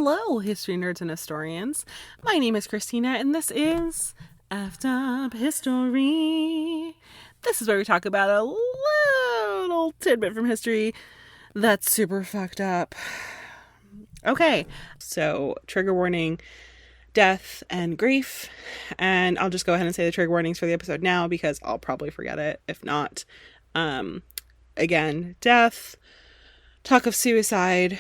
Hello, history nerds and historians. My name is Christina, and this is Effed Up History. This is where we talk about a little tidbit from history that's super fucked up. Okay, so trigger warning, death and grief. And I'll just go ahead and say the trigger warnings for the episode now because I'll probably forget it if not. Again, death, talk of suicide,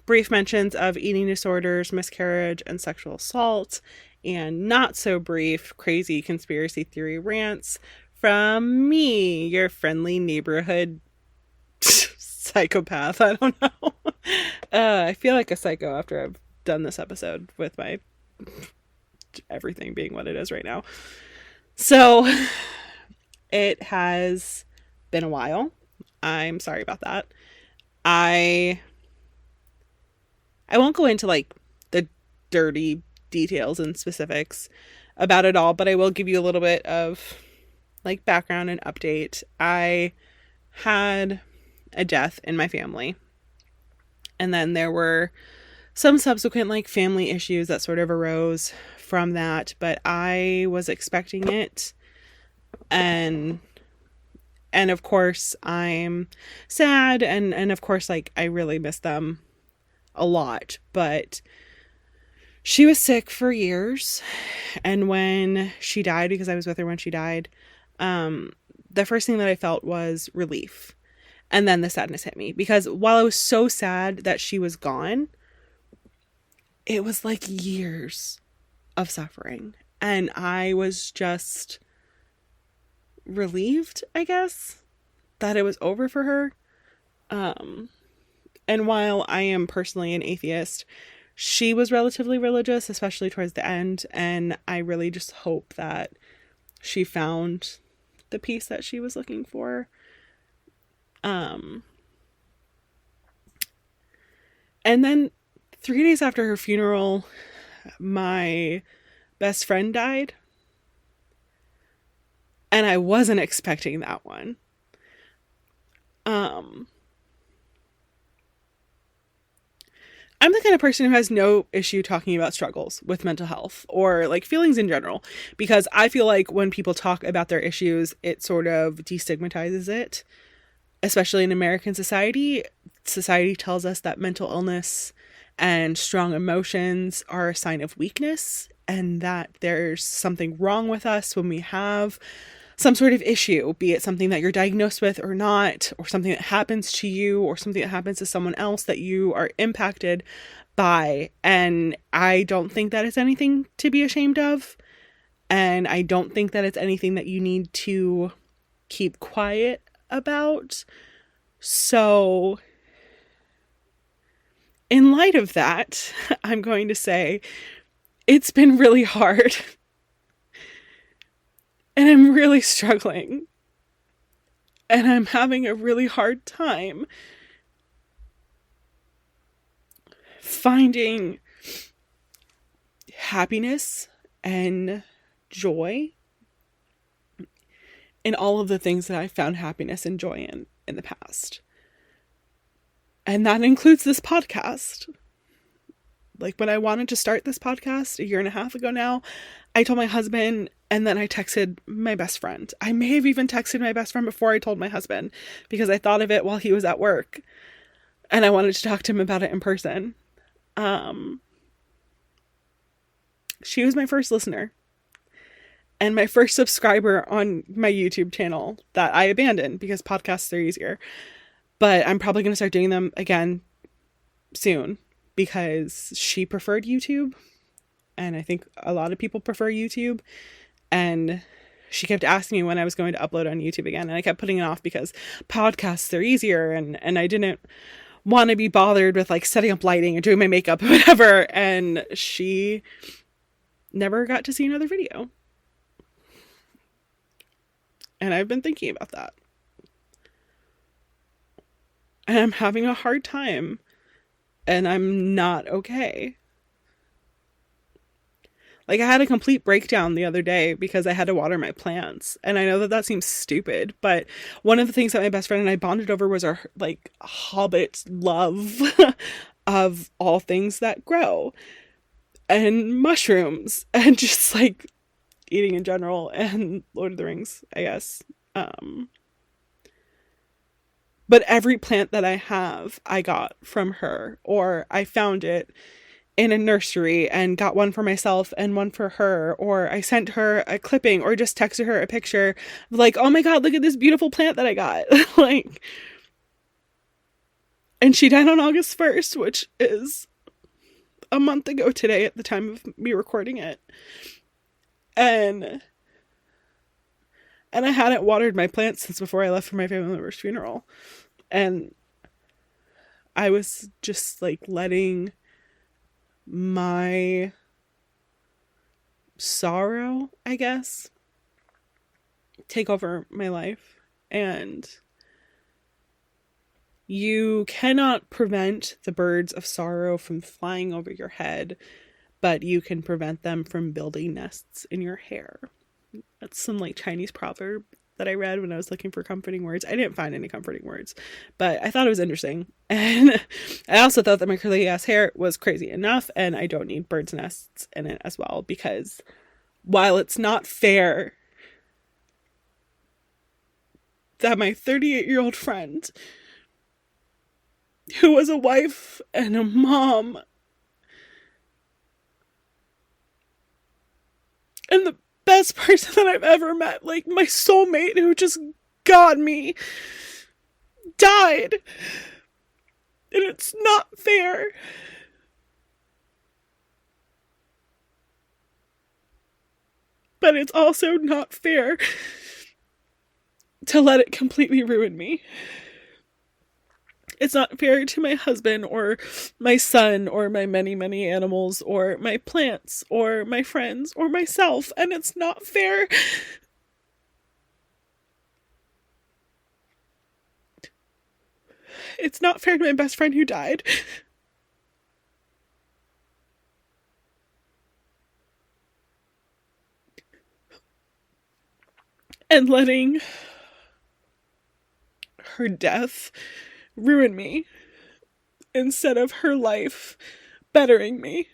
brief mentions of eating disorders, miscarriage, and sexual assault, and not so brief, crazy conspiracy theory rants from me, your friendly neighborhood psychopath. I don't know. I feel like a psycho after I've done this episode with my everything being what it is right now. So it has been a while. I'm sorry about that. I won't go into like the dirty details and specifics about it all, but I will give you a little bit of like background and update. I had a death in my family, and then there were some subsequent like family issues that sort of arose from that, but I was expecting it, and of course I'm sad, and of course like I really miss them a lot, but she was sick for years, and when she died, because I was with her when she died, the first thing that I felt was relief, and then the sadness hit me, because while I was so sad that she was gone, it was like years of suffering, and I was just relieved, I guess, that it was over for her. And while I am personally an atheist, she was relatively religious, especially towards the end. And I really just hope that she found the peace that she was looking for. And then 3 days after her funeral, my best friend died. And I wasn't expecting that one. I'm the kind of person who has no issue talking about struggles with mental health or like feelings in general, because I feel like when people talk about their issues, it sort of destigmatizes it, especially in American society. Society tells us that mental illness and strong emotions are a sign of weakness, and that there's something wrong with us when we have some sort of issue, be it something that you're diagnosed with or not, or something that happens to you, or something that happens to someone else that you are impacted by. And I don't think that it's anything to be ashamed of. And I don't think that it's anything that you need to keep quiet about. So, in light of that, I'm going to say it's been really hard. And I'm really struggling. And I'm having a really hard time finding happiness and joy in all of the things that I found happiness and joy in the past. And that includes this podcast. Like when I wanted to start this podcast 1.5 years ago now, I told my husband, and then I texted my best friend. I may have even texted my best friend before I told my husband, because I thought of it while he was at work and I wanted to talk to him about it in person. She was my first listener and my first subscriber on my YouTube channel that I abandoned because podcasts are easier. But I'm probably going to start doing them again soon, because she preferred YouTube, and I think a lot of people prefer YouTube, and she kept asking me when I was going to upload on YouTube again, and I kept putting it off because podcasts are easier, and I didn't want to be bothered with like setting up lighting and doing my makeup or whatever, and she never got to see another video. And I've been thinking about that. And I'm having a hard time. And I'm not okay. Like, I had a complete breakdown the other day because I had to water my plants. And I know that that seems stupid, but one of the things that my best friend and I bonded over was our, like, Hobbit love of all things that grow, and mushrooms, and just like eating in general, and Lord of the Rings, I guess. But every plant that I have, I got from her, or I found it in a nursery and got one for myself and one for her, or I sent her a clipping or just texted her a picture of like, oh my God, look at this beautiful plant that I got. Like, and she died on August 1st, which is a month ago today at the time of me recording it. And I hadn't watered my plants since before I left for my family member's funeral. And I was just like letting my sorrow, I guess, take over my life. And you cannot prevent the birds of sorrow from flying over your head, but you can prevent them from building nests in your hair. That's some like Chinese proverb that I read when I was looking for comforting words. I didn't find any comforting words, but I thought it was interesting. And I also thought that my curly ass hair was crazy enough, and I don't need birds' nests in it as well, because while it's not fair that my 38-year-old friend, who was a wife and a mom and the best person that I've ever met, like my soulmate who just got me, died. And it's not fair. But it's also not fair to let it completely ruin me. It's not fair to my husband or my son or my many, many animals or my plants or my friends or myself. And it's not fair. It's not fair to my best friend who died. And letting her death ruin me instead of her life bettering me.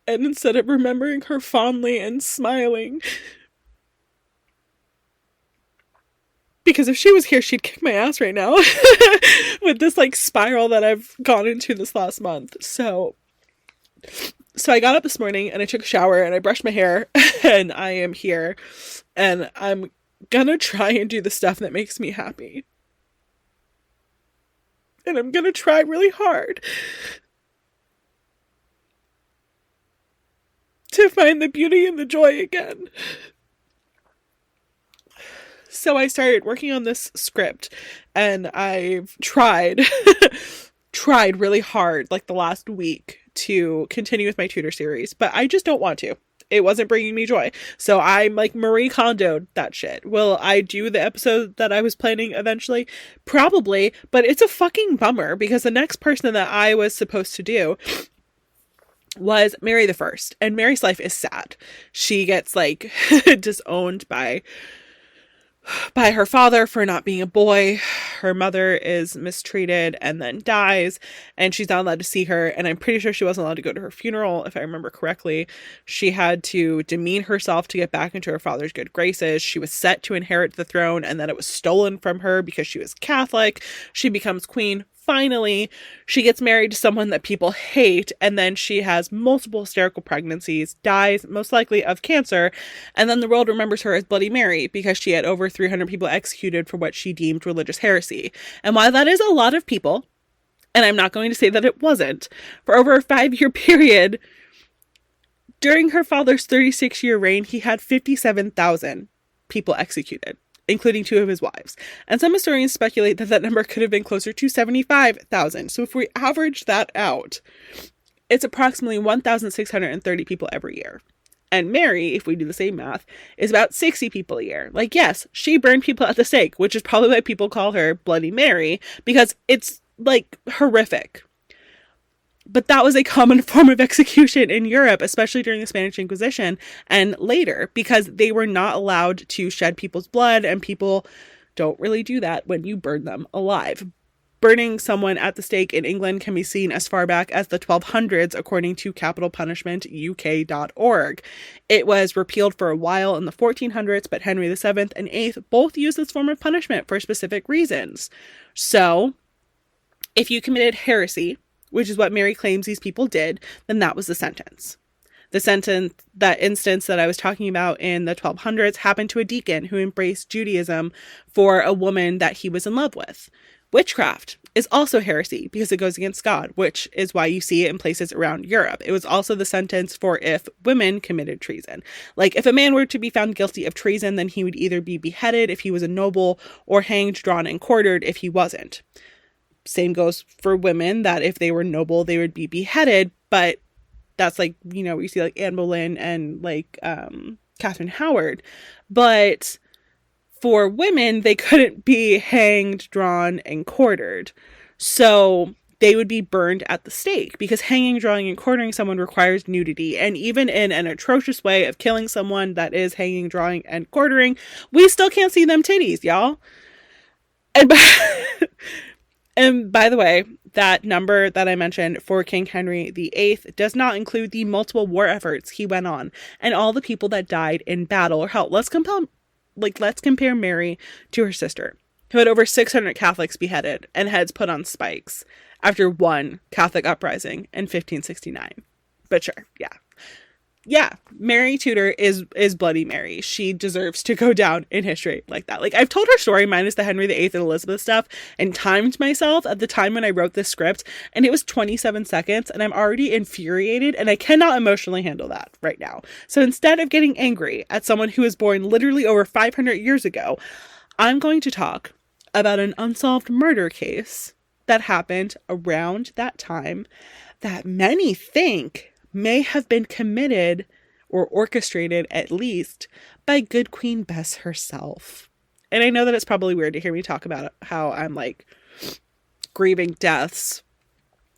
And instead of remembering her fondly and smiling. Because if she was here, she'd kick my ass right now. With this like spiral that I've gone into this last month. So I got up this morning and I took a shower and I brushed my hair and I am here. And I'm gonna try and do the stuff that makes me happy. And I'm gonna try really hard to find the beauty and the joy again. So I started working on this script and I've tried really hard like the last week to continue with my Tudor series, but I just don't want to. It wasn't bringing me joy. So I'm like Marie Kondo'd that shit. Will I do the episode that I was planning eventually? Probably, but it's a fucking bummer because the next person that I was supposed to do was Mary the First, and Mary's life is sad. She gets like disowned by her father for not being a boy. Her mother is mistreated and then dies, and she's not allowed to see her, and I'm pretty sure she wasn't allowed to go to her funeral, if I remember correctly. She had to demean herself to get back into her father's good graces. She was set to inherit the throne, and then it was stolen from her because she was Catholic. She becomes queen. Finally, she gets married to someone that people hate, and then she has multiple hysterical pregnancies, dies most likely of cancer, and then the world remembers her as Bloody Mary because she had over 300 people executed for what she deemed religious heresy. And while that is a lot of people, and I'm not going to say that it wasn't, for over a 5-year period, during her father's 36-year reign, he had 57,000 people executed, including 2 of his wives. And some historians speculate that that number could have been closer to 75,000. So if we average that out, it's approximately 1,630 people every year. And Mary, if we do the same math, is about 60 people a year. Like, yes, she burned people at the stake, which is probably why people call her Bloody Mary, because it's, like, horrific. But that was a common form of execution in Europe, especially during the Spanish Inquisition and later, because they were not allowed to shed people's blood, and people don't really do that when you burn them alive. Burning someone at the stake in England can be seen as far back as the 1200s, according to capitalpunishmentuk.org. It was repealed for a while in the 1400s, but Henry VII and VIII both used this form of punishment for specific reasons. So, if you committed heresy, which is what Mary claims these people did, then that was the sentence. The sentence, that instance that I was talking about in the 1200s, happened to a deacon who embraced Judaism for a woman that he was in love with. Witchcraft is also heresy because it goes against God, which is why you see it in places around Europe. It was also the sentence for if women committed treason. Like, if a man were to be found guilty of treason, then he would either be beheaded if he was a noble or hanged, drawn, and quartered if he wasn't. Same goes for women, that if they were noble, they would be beheaded, but that's like, you know, you see like Anne Boleyn and like Catherine Howard. But for women, they couldn't be hanged, drawn, and quartered. So they would be burned at the stake because hanging, drawing, and quartering someone requires nudity. And even in an atrocious way of killing someone that is hanging, drawing, and quartering, we still can't see them titties, y'all. And by the way, that number that I mentioned for King Henry VIII does not include the multiple war efforts he went on and all the people that died in battle or hell. Let's compare Mary to her sister, who had over 600 Catholics beheaded and heads put on spikes after one Catholic uprising in 1569. But sure, yeah, Mary Tudor is Bloody Mary. She deserves to go down in history like that. Like, I've told her story minus the Henry VIII and Elizabeth stuff and timed myself at the time when I wrote this script, and it was 27 seconds, and I'm already infuriated, and I cannot emotionally handle that right now. So instead of getting angry at someone who was born literally over 500 years ago, I'm going to talk about an unsolved murder case that happened around that time that many think may have been committed or orchestrated, at least, by good Queen Bess herself. And I know that it's probably weird to hear me talk about how I'm like grieving deaths,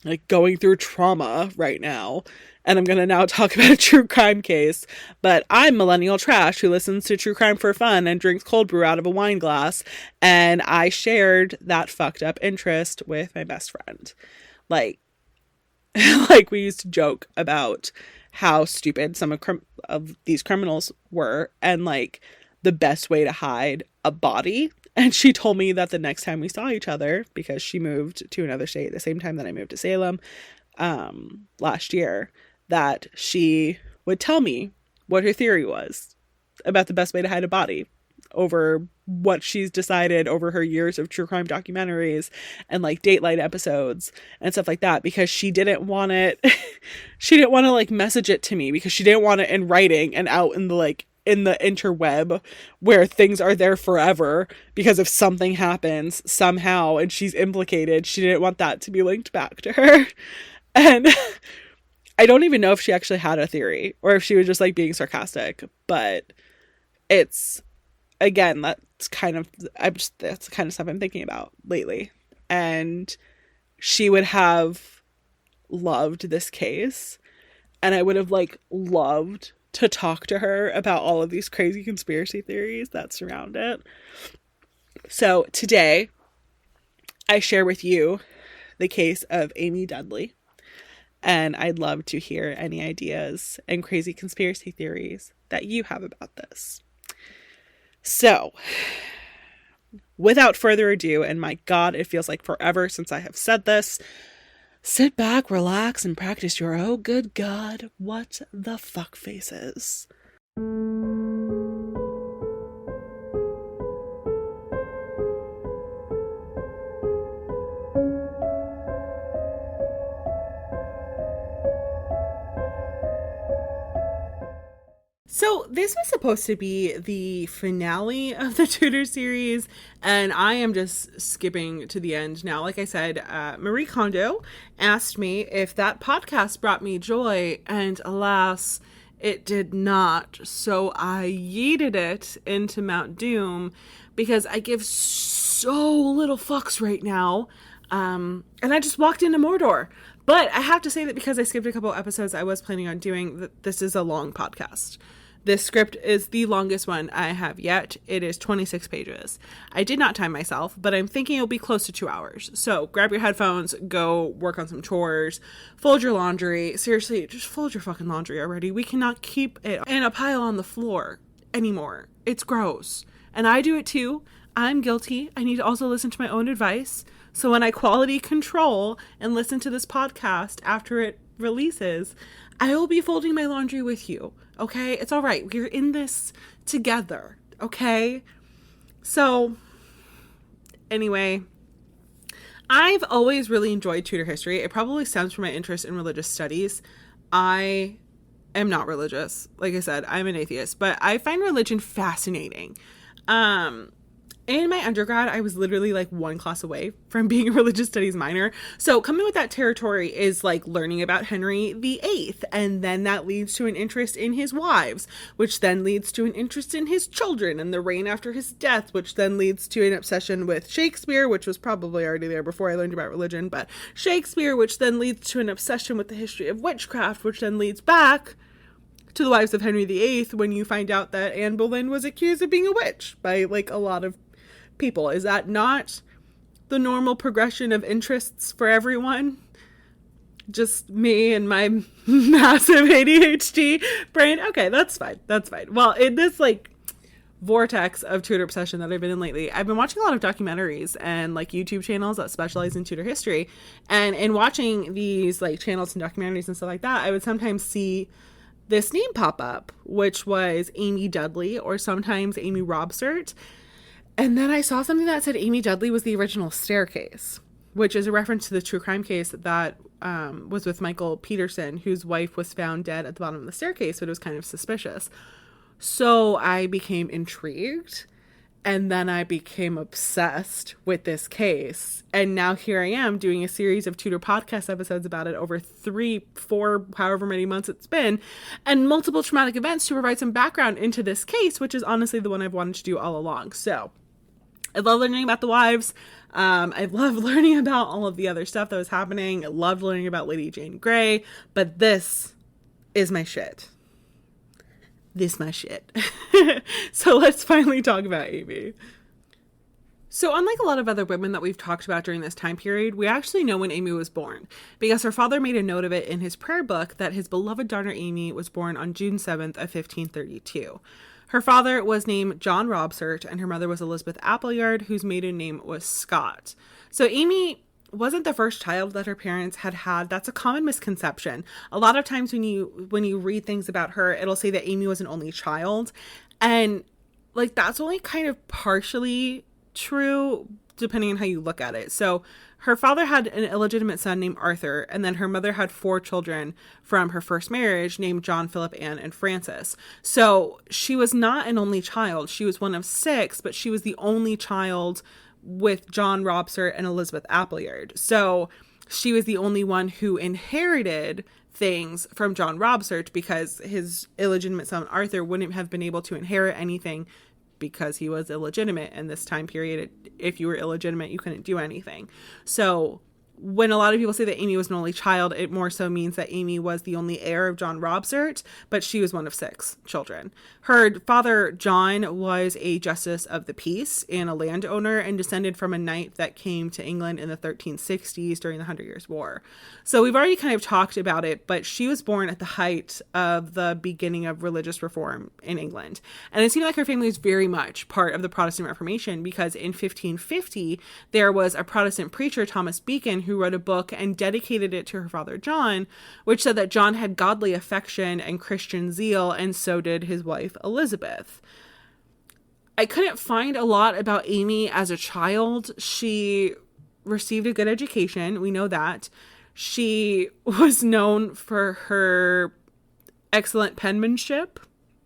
like going through trauma right now, and I'm going to now talk about a true crime case, but I'm millennial trash who listens to true crime for fun and drinks cold brew out of a wine glass, and I shared that fucked up interest with my best friend. Like we used to joke about how stupid some of these criminals were and like the best way to hide a body. And she told me that the next time we saw each other, because she moved to another state at the same time that I moved to Salem last year, that she would tell me what her theory was about the best way to hide a body over what she's decided over her years of true crime documentaries and like Dateline episodes and stuff like that, because she didn't want it she didn't want to like message it to me because she didn't want it in writing and out in the interweb where things are there forever, because if something happens somehow and she's implicated, she didn't want that to be linked back to her. And I don't even know if she actually had a theory or if she was just like being sarcastic, but it's, again, that's kind of stuff I'm thinking about lately. And she would have loved this case, and I would have like loved to talk to her about all of these crazy conspiracy theories that surround it. So today I share with you the case of Amy Dudley, and I'd love to hear any ideas and crazy conspiracy theories that you have about this. So, without further ado, and my God, it feels like forever since I have said this, sit back, relax, and practice your oh good God, what the fuck faces. So this was supposed to be the finale of the Tudors series, and I am just skipping to the end now. Like I said, Marie Kondo asked me if that podcast brought me joy, and alas, it did not. So I yeeted it into Mount Doom because I give so little fucks right now, and I just walked into Mordor. But I have to say that because I skipped a couple episodes, I was planning on doing that. This is a long podcast. This script is the longest one I have yet. It is 26 pages. I did not time myself, but I'm thinking it'll be close to 2 hours. So grab your headphones, go work on some chores, fold your laundry. Seriously, just fold your fucking laundry already. We cannot keep it in a pile on the floor anymore. It's gross. And I do it too. I'm guilty. I need to also listen to my own advice. So when I quality control and listen to this podcast after it releases, I will be folding my laundry with you. Okay? It's all right. We're in this together. Okay? So, anyway, I've always really enjoyed Tudor history. It probably stems from my interest in religious studies. I am not religious. Like I said, I'm an atheist, but I find religion fascinating. In my undergrad, I was literally like one class away from being a religious studies minor. So coming with that territory is like learning about Henry VIII. And then that leads to an interest in his wives, which then leads to an interest in his children and the reign after his death, which then leads to an obsession with Shakespeare, which was probably already there before I learned about religion, but Shakespeare, which then leads to an obsession with the history of witchcraft, which then leads back to the wives of Henry VIII when you find out that Anne Boleyn was accused of being a witch by like a lot of people. Is that not the normal progression of interests for everyone? Just me and my massive ADHD brain? Okay, that's fine. That's fine. Well, in this like vortex of Tudor obsession that I've been in lately, I've been watching a lot of documentaries and like YouTube channels that specialize in Tudor history. And in watching these like channels and documentaries and stuff like that, I would sometimes see this name pop up, which was Amy Dudley, or sometimes Amy Robsart. And then I saw something that said Amy Dudley was the original staircase, which is a reference to the true crime case that was with Michael Peterson, whose wife was found dead at the bottom of the staircase, but it was kind of suspicious. So I became intrigued, and then I became obsessed with this case. And now here I am doing a series of Tudor podcast episodes about it over 3, 4, however many months it's been, and multiple traumatic events to provide some background into this case, which is honestly the one I've wanted to do all along. So I love learning about the wives. I love learning about all of the other stuff that was happening. I loved learning about Lady Jane Grey, but this is my shit. This my shit. So let's finally talk about Amy. So unlike a lot of other women that we've talked about during this time period, we actually know when Amy was born, because her father made a note of it in his prayer book that his beloved daughter Amy was born on June 7th of 1532. Her father was named John Robsart, and her mother was Elizabeth Appleyard, whose maiden name was Scott. So Amy wasn't the first child that her parents had. That's a common misconception. A lot of times when you read things about her, it'll say that Amy was an only child, and like that's only kind of partially true depending on how you look at it. So her father had an illegitimate son named Arthur, and then her mother had 4 children from her first marriage named John, Philip, Anne, and Francis. So she was not an only child. She was one of 6, but she was the only child with John Robsart and Elizabeth Appleyard. So she was the only one who inherited things from John Robsart, because his illegitimate son Arthur wouldn't have been able to inherit anything because he was illegitimate. In this time period, if you were illegitimate, you couldn't do anything. So when a lot of people say that Amy was an only child, it more so means that Amy was the only heir of John Robsart, but she was one of 6 children. Her father, John, was a justice of the peace and a landowner, and descended from a knight that came to England in the 1360s during the 100 Years' War. So we've already kind of talked about it, but she was born at the height of the beginning of religious reform in England. And it seemed like her family was very much part of the Protestant Reformation, because in 1550, there was a Protestant preacher, Thomas Beacon, who wrote a book and dedicated it to her father John, which said that John had godly affection and Christian zeal, and so did his wife Elizabeth. I couldn't find a lot about Amy as a child. She received a good education. We know that. She was known for her excellent penmanship,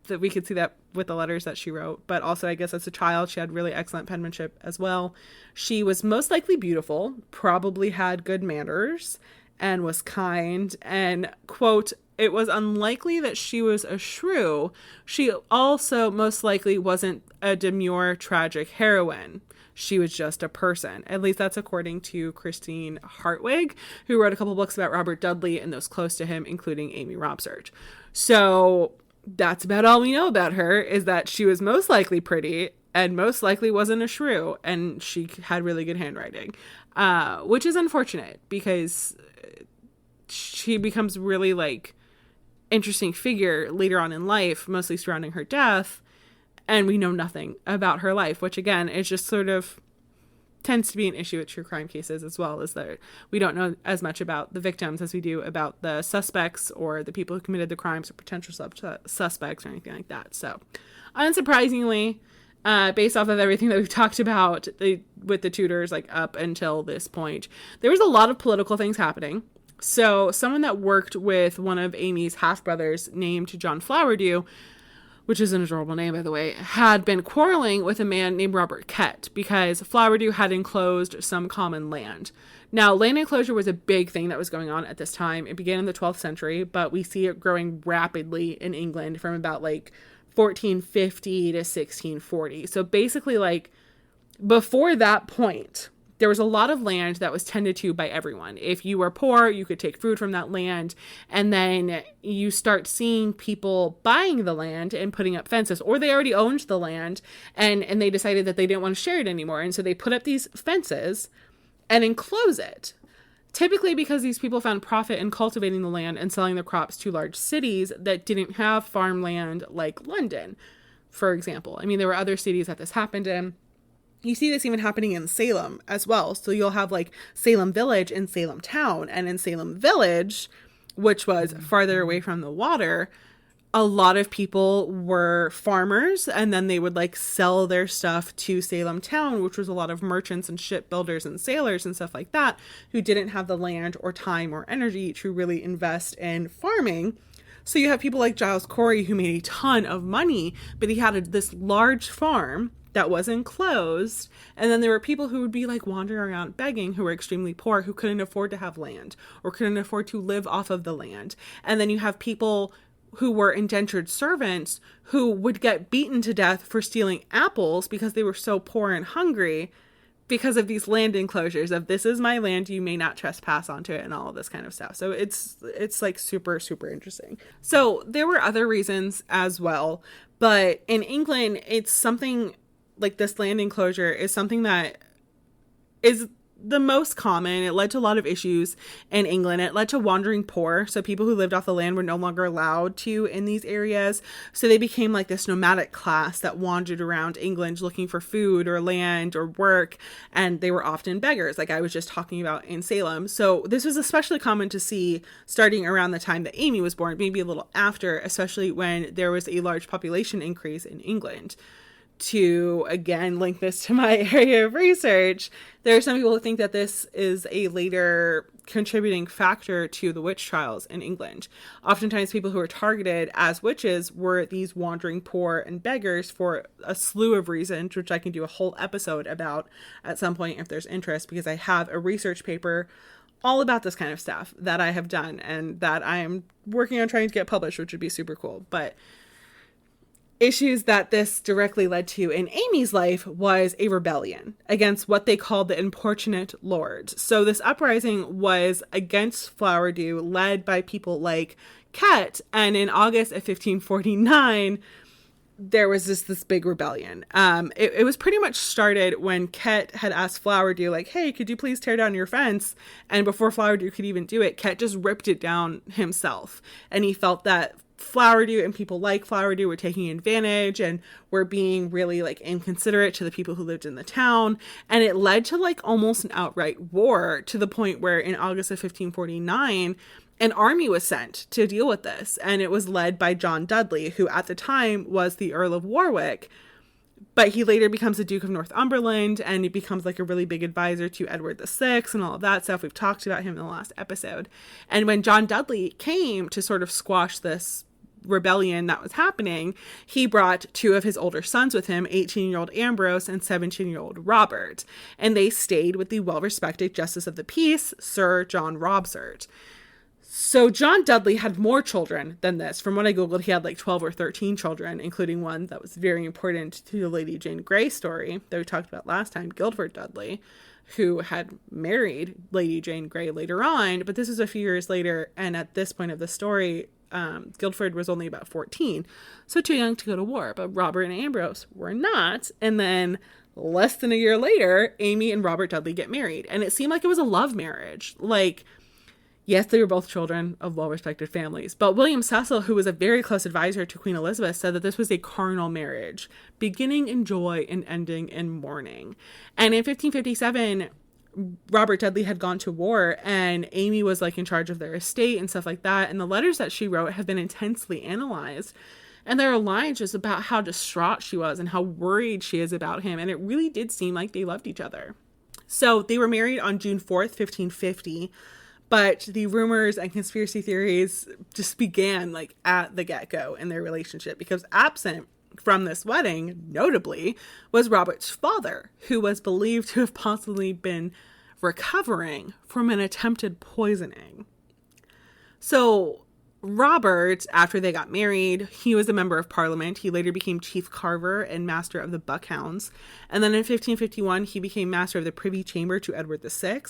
that we could see that with the letters that she wrote, but also I guess as a child, she had really excellent penmanship as well. She was most likely beautiful, probably had good manners, and was kind, and, quote, it was unlikely that she was a shrew. She also most likely wasn't a demure, tragic heroine. She was just a person. At least that's according to Christina Hartweg, who wrote a couple books about Robert Dudley and those close to him, including Amy Robsart. So that's about all we know about her, is that she was most likely pretty and most likely wasn't a shrew, and she had really good handwriting, which is unfortunate because she becomes really like interesting figure later on in life, mostly surrounding her death, and we know nothing about her life, which again is just sort of tends to be an issue with true crime cases as well, is that we don't know as much about the victims as we do about the suspects or the people who committed the crimes or potential suspects or anything like that. So unsurprisingly, based off of everything that we've talked about with the Tudors, like up until this point, there was a lot of political things happening. So someone that worked with one of Amy's half-brothers named John Flowerdew, which is an adorable name, by the way, had been quarreling with a man named Robert Kett because Flowerdew had enclosed some common land. Now, land enclosure was a big thing that was going on at this time. It began in the 12th century, but we see it growing rapidly in England from about like 1450 to 1640. So basically, like, before that point, there was a lot of land that was tended to by everyone. If you were poor, you could take food from that land, and then you start seeing people buying the land and putting up fences, or they already owned the land and they decided that they didn't want to share it anymore. And so they put up these fences and enclose it. Typically because these people found profit in cultivating the land and selling their crops to large cities that didn't have farmland like London, for example. I mean, there were other cities that this happened in. You see this even happening in Salem as well. So you'll have like Salem Village and Salem Town. And in Salem Village, which was farther away from the water, a lot of people were farmers, and then they would like sell their stuff to Salem Town, which was a lot of merchants and shipbuilders and sailors and stuff like that who didn't have the land or time or energy to really invest in farming. So you have people like Giles Corey who made a ton of money, but he had this large farm that was enclosed, and then there were people who would be like wandering around begging, who were extremely poor, who couldn't afford to have land or couldn't afford to live off of the land. And then you have people who were indentured servants who would get beaten to death for stealing apples because they were so poor and hungry because of these land enclosures of, this is my land, you may not trespass onto it, and all of this kind of stuff. So it's like super, super interesting. So there were other reasons as well, but in England, it's something like this land enclosure is something that is the most common. It led to a lot of issues in England. It led to wandering poor. So people who lived off the land were no longer allowed to in these areas. So they became like this nomadic class that wandered around England looking for food or land or work. And they were often beggars, like I was just talking about in Salem. So this was especially common to see starting around the time that Amy was born, maybe a little after, especially when there was a large population increase in England. To, again, link this to my area of research, there are some people who think that this is a later contributing factor to the witch trials in England. Oftentimes people who were targeted as witches were these wandering poor and beggars for a slew of reasons, which I can do a whole episode about at some point if there's interest, because I have a research paper all about this kind of stuff that I have done and that I am working on trying to get published, which would be super cool. But issues that this directly led to in Amy's life was a rebellion against what they called the importunate lords. So this uprising was against Flowerdew, led by people like Kett, and in August of 1549, there was this big rebellion. It was pretty much started when Kett had asked Flowerdew, like, hey, could you please tear down your fence? And before Flowerdew could even do it, Kett just ripped it down himself. And he felt that Flowerdew and people like Flowerdew were taking advantage and were being really like inconsiderate to the people who lived in the town. And it led to like almost an outright war, to the point where in August of 1549, an army was sent to deal with this. And it was led by John Dudley, who at the time was the Earl of Warwick. But he later becomes the Duke of Northumberland, and he becomes like a really big advisor to Edward VI and all of that stuff. We've talked about him in the last episode. And when John Dudley came to sort of squash this rebellion that was happening, he brought two of his older sons with him, 18-year-old Ambrose and 17-year-old Robert. And they stayed with the well-respected Justice of the Peace, Sir John Robsart. So John Dudley had more children than this. From what I Googled, he had like 12 or 13 children, including one that was very important to the Lady Jane Grey story that we talked about last time, Guildford Dudley, who had married Lady Jane Grey later on. But this is a few years later, and at this point of the story, Guildford was only about 14, so too young to go to war. But Robert and Ambrose were not. And then less than a year later, Amy and Robert Dudley get married. And it seemed like it was a love marriage. Like, yes, they were both children of well-respected families, but William Cecil, who was a very close advisor to Queen Elizabeth, said that this was a carnal marriage, beginning in joy and ending in mourning. And in 1557, Robert Dudley had gone to war, and Amy was like in charge of their estate and stuff like that. And the letters that she wrote have been intensely analyzed. And there are lines just about how distraught she was and how worried she is about him. And it really did seem like they loved each other. So they were married on June 4th, 1550. But the rumors and conspiracy theories just began like at the get-go in their relationship, because absent from this wedding, notably, was Robert's father, who was believed to have possibly been recovering from an attempted poisoning. So Robert, after they got married, he was a member of Parliament. He later became Chief Carver and Master of the Buckhounds. And then in 1551, he became Master of the Privy Chamber to Edward VI.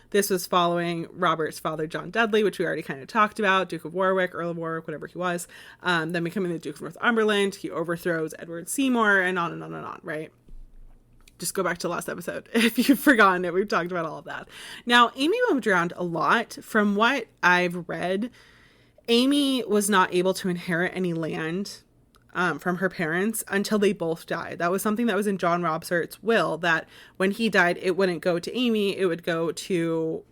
This was following Robert's father, John Dudley, which we already kind of talked about, Duke of Warwick, Earl of Warwick, whatever he was. Then becoming the Duke of Northumberland. He overthrows Edward Seymour, and on and on and on, right? Just go back to last episode if you've forgotten it. We've talked about all of that. Now, Amy moved around a lot. From what I've read, Amy was not able to inherit any land from her parents until they both died. That was something that was in John Robsart's will, that when he died, it wouldn't go to Amy, it would go to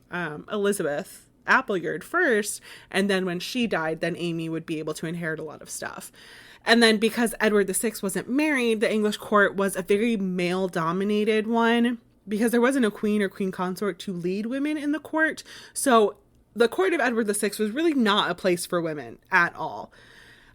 Elizabeth Appleyard first, and then when she died, then Amy would be able to inherit a lot of stuff. And then because Edward VI wasn't married, the English court was a very male-dominated one, because there wasn't a queen or queen consort to lead women in the court. So the court of Edward VI was really not a place for women at all.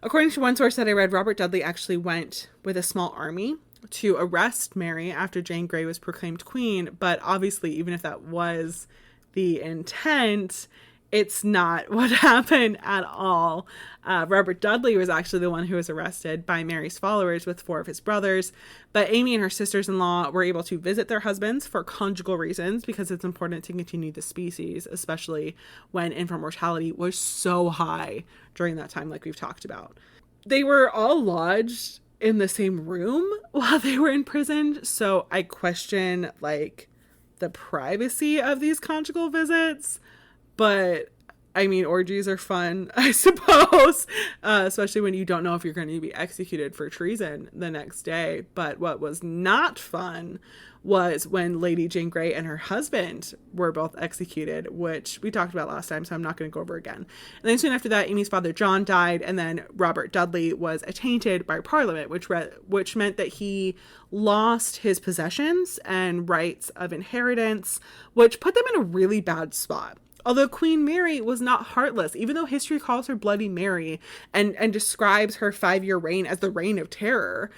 According to one source that I read, Robert Dudley actually went with a small army to arrest Mary after Jane Grey was proclaimed queen. But obviously, even if that was the intent, it's not what happened at all. Robert Dudley was actually the one who was arrested by Mary's followers with 4 of his brothers. But Amy and her sisters-in-law were able to visit their husbands for conjugal reasons, because it's important to continue the species, especially when infant mortality was so high during that time, like we've talked about. They were all lodged in the same room while they were imprisoned, so I question, like, the privacy of these conjugal visits. But I mean, orgies are fun, I suppose, especially when you don't know if you're going to be executed for treason the next day. But what was not fun was when Lady Jane Grey and her husband were both executed, which we talked about last time, so I'm not going to go over again. And then soon after that, Amy's father John died, and then Robert Dudley was attainted by Parliament, which meant that he lost his possessions and rights of inheritance, which put them in a really bad spot. Although Queen Mary was not heartless, even though history calls her Bloody Mary and describes her 5-year reign as the Reign of Terror.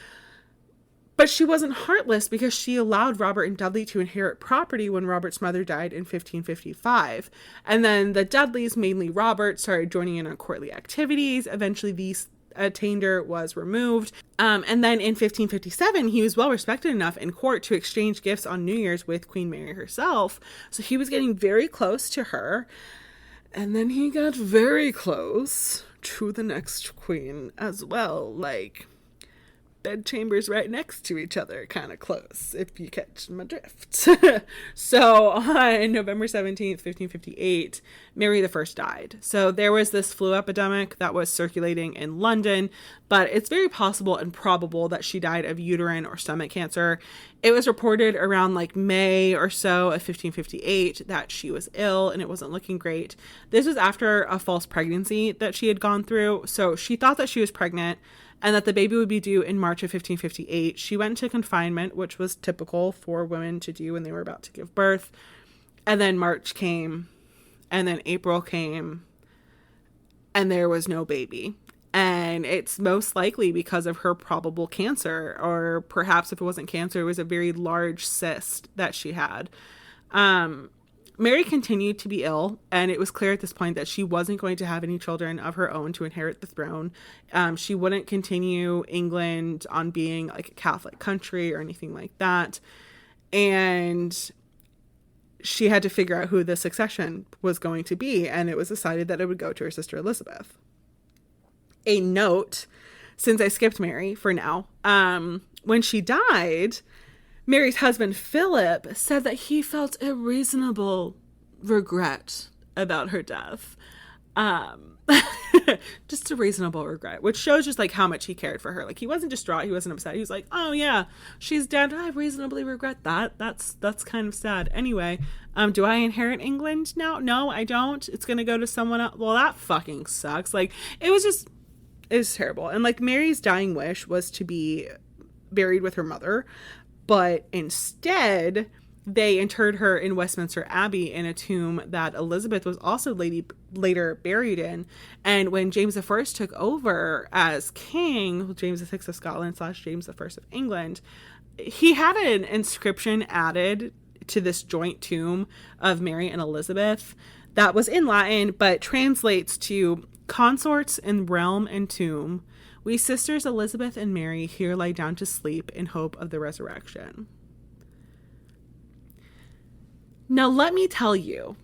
But she wasn't heartless because she allowed Robert and Dudley to inherit property when Robert's mother died in 1555. And then the Dudleys, mainly Robert, started joining in on courtly activities. Eventually, these attainder was removed. And then in 1557, he was well respected enough in court to exchange gifts on New Year's with Queen Mary herself. So he was getting very close to her. And then he got very close to the next queen as well. Like, bedchambers right next to each other, kind of close, if you catch my drift. So on November 17th, 1558, Mary I died. So there was this flu epidemic that was circulating in London, but it's very possible and probable that she died of uterine or stomach cancer. It was reported around like May or so of 1558 that she was ill and it wasn't looking great. This was after a false pregnancy that she had gone through. So she thought that she was pregnant and that the baby would be due in March of 1558. She went into confinement, which was typical for women to do when they were about to give birth. And then March came, and then April came, and there was no baby. And it's most likely because of her probable cancer, or perhaps if it wasn't cancer, it was a very large cyst that she had. Mary continued to be ill, and it was clear at this point that she wasn't going to have any children of her own to inherit the throne. She wouldn't continue England on being like a Catholic country or anything like that. And she had to figure out who the succession was going to be, and it was decided that it would go to her sister Elizabeth. a note, since I skipped Mary for now. When she died, Mary's husband, Philip, said that he felt a reasonable regret about her death. Just a reasonable regret, which shows just like how much he cared for her. Like, he wasn't distraught, he wasn't upset. He was like, oh yeah, she's dead. I reasonably regret that. That's kind of sad. Anyway, do I inherit England now? No, I don't. It's gonna go to someone else. Well, that fucking sucks. Like, it was terrible. And like, Mary's dying wish was to be buried with her mother, but instead they interred her in Westminster Abbey in a tomb that Elizabeth was also later buried in. And when James I took over as king, James VI of Scotland / James I of England, he had an inscription added to this joint tomb of Mary and Elizabeth that was in Latin, but translates to consorts in realm and tomb. We sisters Elizabeth and Mary here lie down to sleep in hope of the resurrection. Now, let me tell you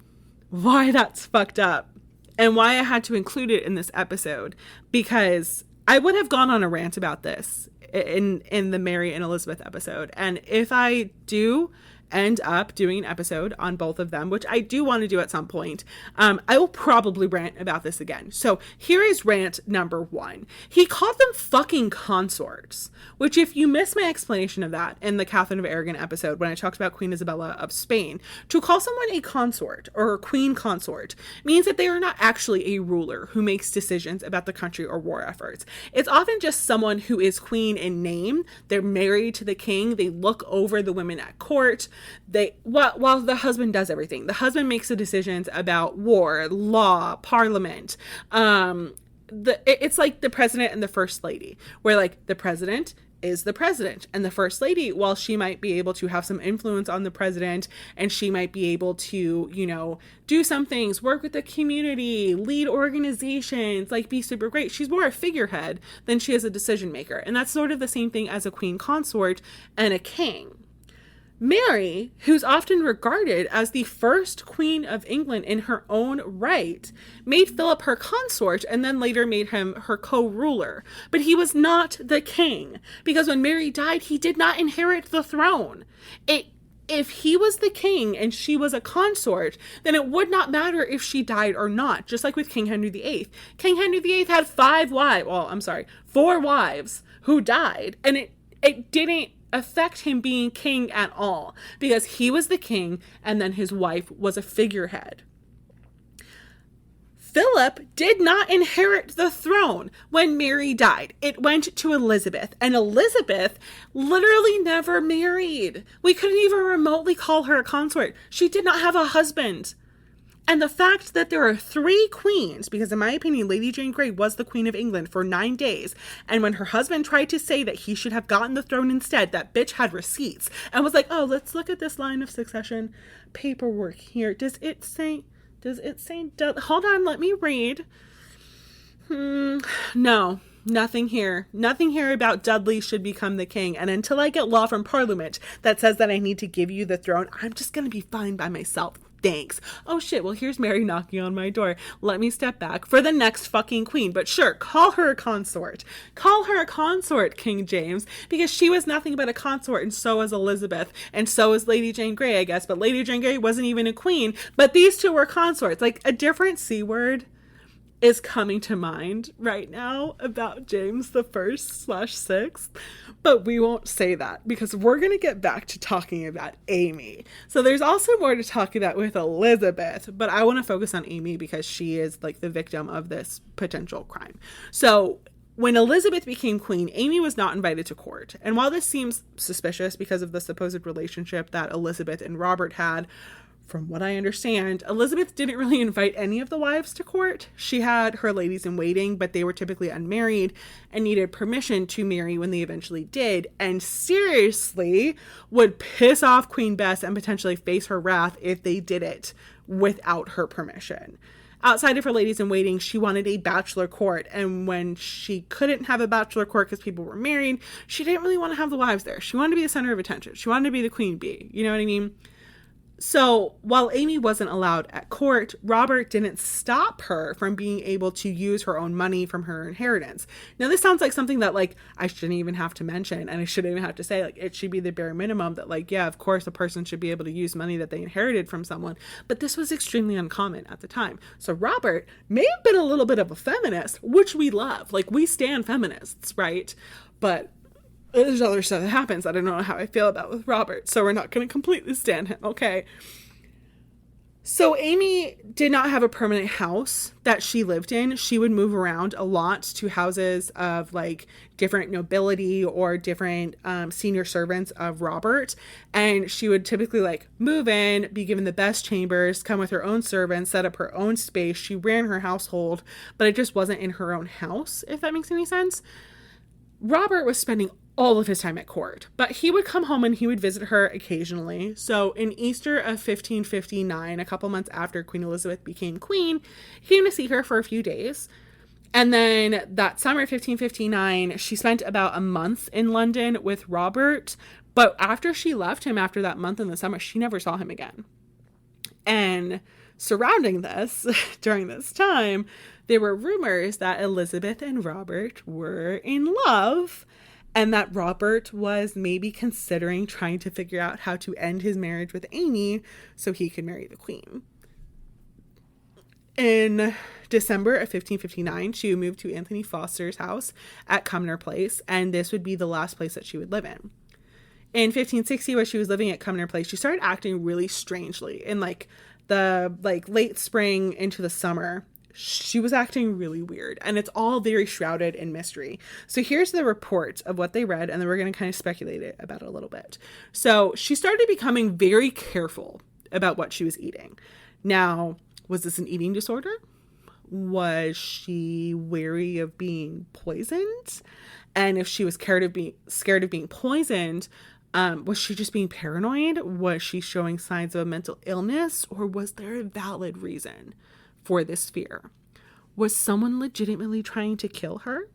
why that's fucked up and why I had to include it in this episode, because I would have gone on a rant about this in the Mary and Elizabeth episode. And if I do end up doing an episode on both of them, which I do want to do at some point, I will probably rant about this again. So here is rant number 1. He called them fucking consorts, which, if you missed my explanation of that in the Catherine of Aragon episode when I talked about Queen Isabella of Spain, to call someone a consort or a queen consort means that they are not actually a ruler who makes decisions about the country or war efforts. It's often just someone who is queen in name. They're married to the king. They look over the women at court. While the husband does everything. The husband makes the decisions about war, law, parliament. It's like the president and the first lady, where like the president is the president, and the first lady, while she might be able to have some influence on the president, and she might be able to, you know, do some things, work with the community, lead organizations, like be super great. She's more a figurehead than she is a decision maker. And that's sort of the same thing as a queen consort and a king. Mary, who's often regarded as the first queen of England in her own right, made Philip her consort and then later made him her co-ruler. But he was not the king, because when Mary died, he did not inherit the throne. If he was the king and she was a consort, then it would not matter if she died or not, just like with King Henry VIII. King Henry VIII had 4 wives who died, and it didn't affect him being king at all, because he was the king and then his wife was a figurehead. Philip did not inherit the throne when Mary died. It went to Elizabeth, and Elizabeth literally never married. We couldn't even remotely call her a consort. She did not have a husband. And the fact that there are 3 queens, because in my opinion, Lady Jane Grey was the Queen of England for 9 days. And when her husband tried to say that he should have gotten the throne instead, that bitch had receipts and was like, oh, let's look at this line of succession paperwork here. Does it say, hold on, let me read. No, nothing here. Nothing here about Dudley should become the king. And until I get law from Parliament that says that I need to give you the throne, I'm just going to be fine by myself. Thanks. Oh shit, well here's Mary knocking on my door. Let me step back for the next fucking queen. But sure, call her a consort. Call her a consort, King James, because she was nothing but a consort, and so was Elizabeth, and so was Lady Jane Grey, I guess. But Lady Jane Grey wasn't even a queen, but these two were consorts. Like, a different C word is coming to mind right now about James the 1st/6th, but we won't say that because we're going to get back to talking about Amy. So there's also more to talk about with Elizabeth, but I want to focus on Amy because she is like the victim of this potential crime. So when Elizabeth became queen, Amy was not invited to court. And while this seems suspicious because of the supposed relationship that Elizabeth and Robert had, from what I understand, Elizabeth didn't really invite any of the wives to court. She had her ladies in waiting, but they were typically unmarried and needed permission to marry when they eventually did, and seriously would piss off Queen Bess and potentially face her wrath if they did it without her permission. Outside of her ladies in waiting, she wanted a bachelor court, and when she couldn't have a bachelor court because people were married, she didn't really want to have the wives there. She wanted to be the center of attention. She wanted to be the queen bee. You know what I mean? So while Amy wasn't allowed at court, Robert didn't stop her from being able to use her own money from her inheritance. Now, this sounds like something that, like, I shouldn't even have to mention, and I shouldn't even have to say, like, it should be the bare minimum that, like, yeah, of course a person should be able to use money that they inherited from someone, but this was extremely uncommon at the time. So Robert may have been a little bit of a feminist, which we love. Like, we stand feminists, right? But there's other stuff that happens that I don't know how I feel about with Robert, so we're not going to completely stand him, okay? So Amy did not have a permanent house that she lived in. She would move around a lot to houses of, like, different nobility or different senior servants of Robert. And she would typically, like, move in, be given the best chambers, come with her own servants, set up her own space. She ran her household, but it just wasn't in her own house, if that makes any sense. Robert was spending all of his time at court, but he would come home and he would visit her occasionally. So in Easter of 1559, a couple months after Queen Elizabeth became queen, he came to see her for a few days. And then that summer, 1559, she spent about a month in London with Robert. But after she left him after that month in the summer, she never saw him again. And surrounding this, during this time, there were rumors that Elizabeth and Robert were in love, and that Robert was maybe considering trying to figure out how to end his marriage with Amy so he could marry the queen. In December of 1559, she moved to Anthony Foster's house at Cumnor Place, and this would be the last place that she would live in. In 1560, where she was living at Cumnor Place, she started acting really strangely. In, like, the, like, late spring into the summer, she was acting really weird, and it's all very shrouded in mystery. So here's the report of what they read, and then we're going to kind of speculate about it a little bit. So she started becoming very careful about what she was eating. Now, was this an eating disorder? Was she wary of being poisoned? And if she was scared of being poisoned, was she just being paranoid? Was she showing signs of a mental illness? Or was there a valid reason for this fear? Was someone legitimately trying to kill her?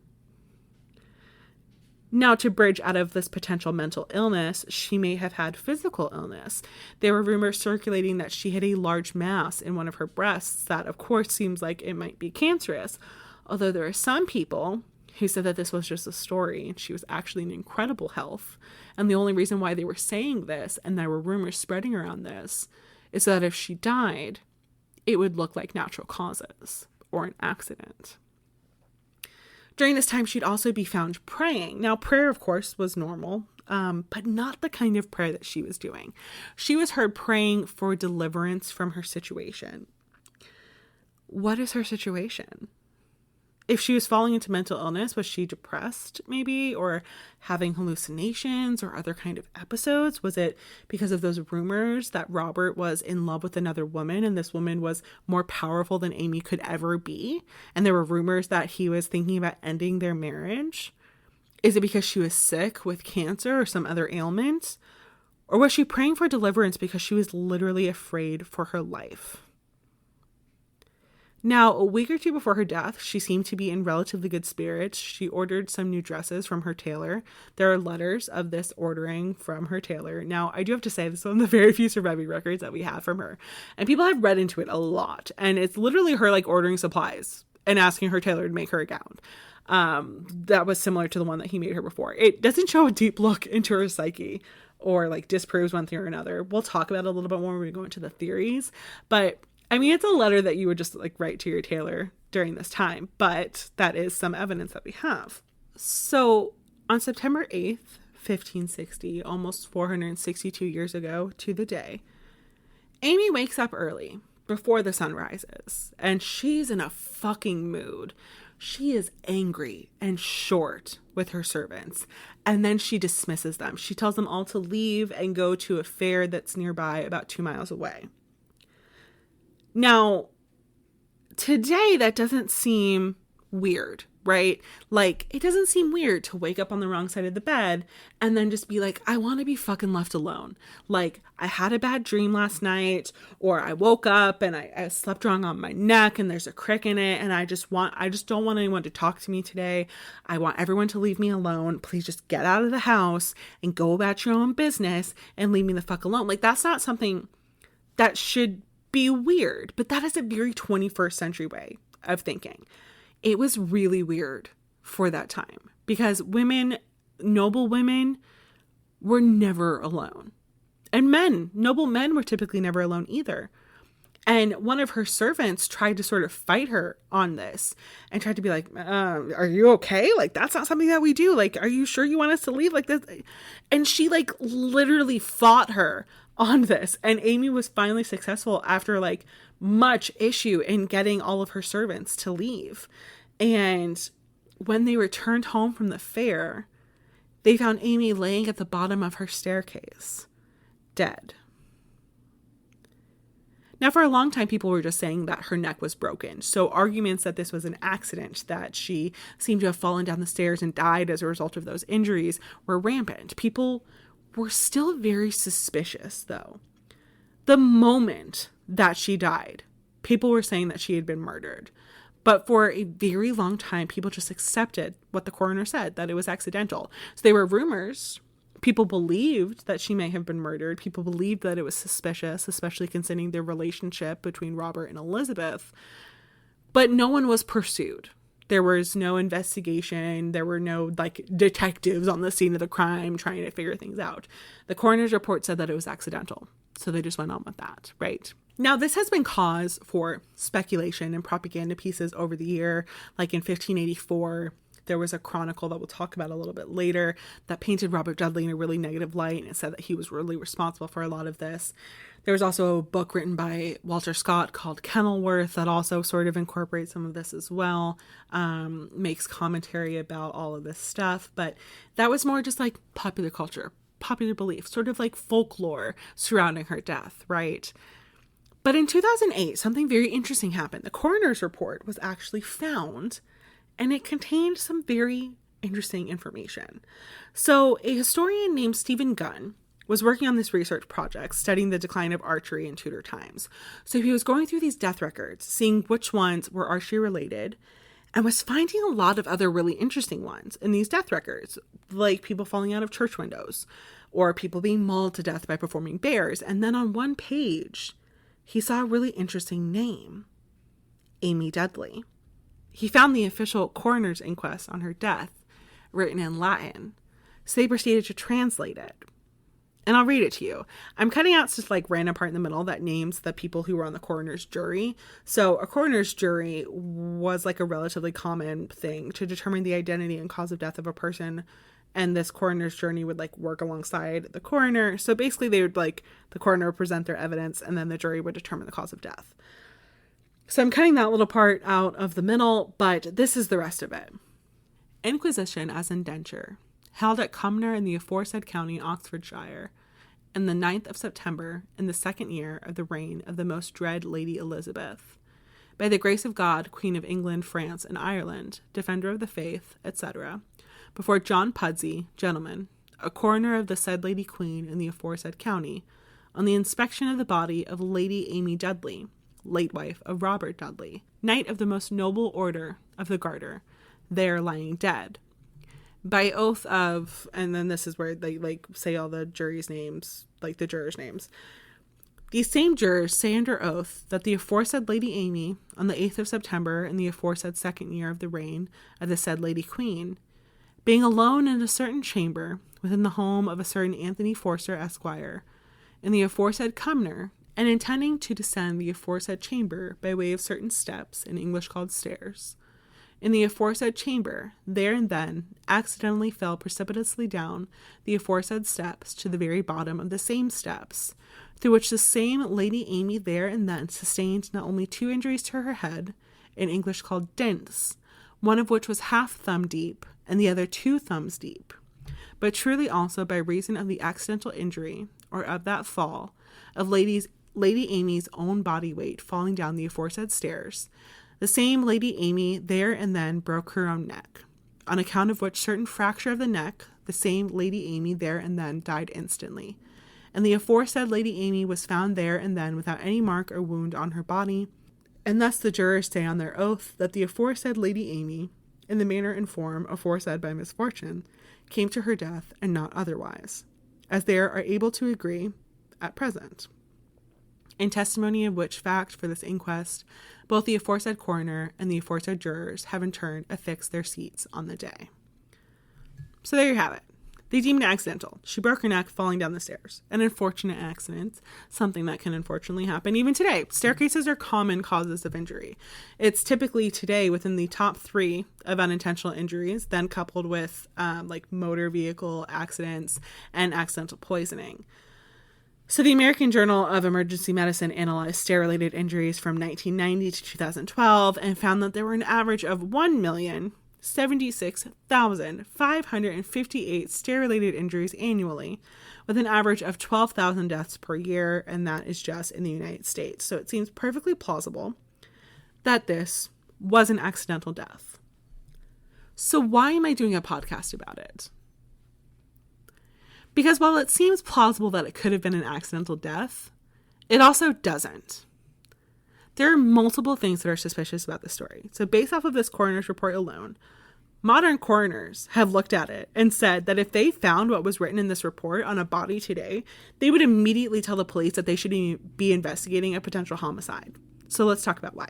Now, to bridge out of this potential mental illness, she may have had physical illness. There were rumors circulating that she had a large mass in one of her breasts that, of course, seems like it might be cancerous. Although there are some people who said that this was just a story and she was actually in incredible health. And the only reason why they were saying this, and there were rumors spreading around this, is that if she died, it would look like natural causes or an accident. During this time, she'd also be found praying. Now, prayer, of course, was normal, but not the kind of prayer that she was doing. She was heard praying for deliverance from her situation. What is her situation? If she was falling into mental illness, was she depressed maybe, or having hallucinations or other kind of episodes? Was it because of those rumors that Robert was in love with another woman and this woman was more powerful than Amy could ever be? And there were rumors that he was thinking about ending their marriage? Is it because she was sick with cancer or some other ailment? Or was she praying for deliverance because she was literally afraid for her life? Now, a week or two before her death, she seemed to be in relatively good spirits. She ordered some new dresses from her tailor. There are letters of this ordering from her tailor. Now, I do have to say, this is one of the very few surviving records that we have from her. And people have read into it a lot. And it's literally her, like, ordering supplies and asking her tailor to make her a gown. That was similar to the one that he made her before. It doesn't show a deep look into her psyche or, like, disproves one thing or another. We'll talk about it a little bit more when we go into the theories. But I mean, it's a letter that you would just, like, write to your tailor during this time, but that is some evidence that we have. So on September 8th, 1560, almost 462 years ago to the day, Amy wakes up early before the sun rises, and she's in a fucking mood. She is angry and short with her servants, and then she dismisses them. She tells them all to leave and go to a fair that's nearby about 2 miles away. Now, today that doesn't seem weird, right? Like, it doesn't seem weird to wake up on the wrong side of the bed and then just be like, I want to be fucking left alone. Like, I had a bad dream last night, or I woke up and I slept wrong on my neck and there's a crick in it, and I just don't want anyone to talk to me today. I want everyone to leave me alone. Please just get out of the house and go about your own business and leave me the fuck alone. Like, that's not something that should be weird, but that is a very 21st century way of thinking. It was really weird for that time because women, noble women, were never alone. And men, noble men, were typically never alone either. And one of her servants tried to sort of fight her on this and tried to be like, are you okay? Like, that's not something that we do. Like, are you sure you want us to leave like this? And she like literally fought her on this. And Amy was finally successful after like much issue in getting all of her servants to leave. And when they returned home from the fair, they found Amy laying at the bottom of her staircase, dead. Now, for a long time, people were just saying that her neck was broken. So arguments that this was an accident, that she seemed to have fallen down the stairs and died as a result of those injuries, were rampant. People were still very suspicious, though. The moment that she died, people were saying that she had been murdered. But for a very long time, people just accepted what the coroner said, that it was accidental. So they were rumors. People believed that she may have been murdered. People believed that it was suspicious, especially considering their relationship between Robert and Elizabeth. But no one was pursued. There was no investigation. There were no like detectives on the scene of the crime trying to figure things out. The coroner's report said that it was accidental. So they just went on with that, right? Now, this has been cause for speculation and propaganda pieces over the year. Like in 1584, there was a chronicle that we'll talk about a little bit later that painted Robert Dudley in a really negative light, and it said that he was really responsible for a lot of this. There was also a book written by Walter Scott called Kenilworth that also sort of incorporates some of this as well, makes commentary about all of this stuff. But that was more just like popular culture, popular belief, sort of like folklore surrounding her death, right? But in 2008, something very interesting happened. The coroner's report was actually found, and it contained some very interesting information. So a historian named Stephen Gunn was working on this research project studying the decline of archery in Tudor times. So he was going through these death records, seeing which ones were archery related, and was finding a lot of other really interesting ones in these death records, like people falling out of church windows or people being mauled to death by performing bears. And then on one page, he saw a really interesting name, Amy Dudley. He found the official coroner's inquest on her death written in Latin, so they proceeded to translate it. And I'll read it to you. I'm cutting out just like random part in the middle that names the people who were on the coroner's jury. So a coroner's jury was like a relatively common thing to determine the identity and cause of death of a person. And this coroner's jury would like work alongside the coroner. So basically they would like, the coroner would present their evidence and then the jury would determine the cause of death. So I'm cutting that little part out of the middle, but this is the rest of it. Inquisition as indenture, held at Cumnor in the aforesaid county, Oxfordshire, in the 9th of September, in the 2nd year of the reign of the most dread Lady Elizabeth, by the grace of God, Queen of England, France, and Ireland, Defender of the Faith, etc., before John Pudsey, gentleman, a coroner of the said Lady Queen in the aforesaid county, on the inspection of the body of Lady Amy Dudley, late wife of Robert Dudley, knight of the most noble order of the Garter, there lying dead, by oath of, and then this is where they like say all the jury's names, like the jurors' names. These same jurors say under oath that the aforesaid Lady Amy, on the 8th of September in the aforesaid 2nd year of the reign of the said Lady Queen, being alone in a certain chamber within the home of a certain Anthony Forster, Esquire, in the aforesaid Cumnor, and intending to descend the aforesaid chamber by way of certain steps, in English called stairs, in the aforesaid chamber, there and then accidentally fell precipitously down the aforesaid steps to the very bottom of the same steps, through which the same Lady Amy there and then sustained not only 2 injuries to her head, in English called dents, one of which was half thumb deep, and the other 2 thumbs deep, but truly also by reason of the accidental injury, or of that fall, of Lady Amy's own body weight falling down the aforesaid stairs, the same Lady Amy there and then broke her own neck, on account of which certain fracture of the neck, the same Lady Amy there and then died instantly. And the aforesaid Lady Amy was found there and then without any mark or wound on her body. And thus the jurors say on their oath that the aforesaid Lady Amy, in the manner and form aforesaid by misfortune, came to her death and not otherwise, as they are able to agree at present. In testimony of which fact for this inquest, both the aforesaid coroner and the aforesaid jurors have in turn affixed their seats on the day. So there you have it. They deemed it accidental. She broke her neck falling down the stairs. An unfortunate accident, something that can unfortunately happen even today. Staircases are common causes of injury. It's typically today within the top 3 of unintentional injuries, then coupled with like motor vehicle accidents and accidental poisoning. So the American Journal of Emergency Medicine analyzed stair-related injuries from 1990 to 2012 and found that there were an average of 1,076,558 stair-related injuries annually, with an average of 12,000 deaths per year, and that is just in the United States. So it seems perfectly plausible that this was an accidental death. So why am I doing a podcast about it? Because while it seems plausible that it could have been an accidental death, it also doesn't. There are multiple things that are suspicious about the story. So based off of this coroner's report alone, modern coroners have looked at it and said that if they found what was written in this report on a body today, they would immediately tell the police that they should be investigating a potential homicide. So let's talk about why.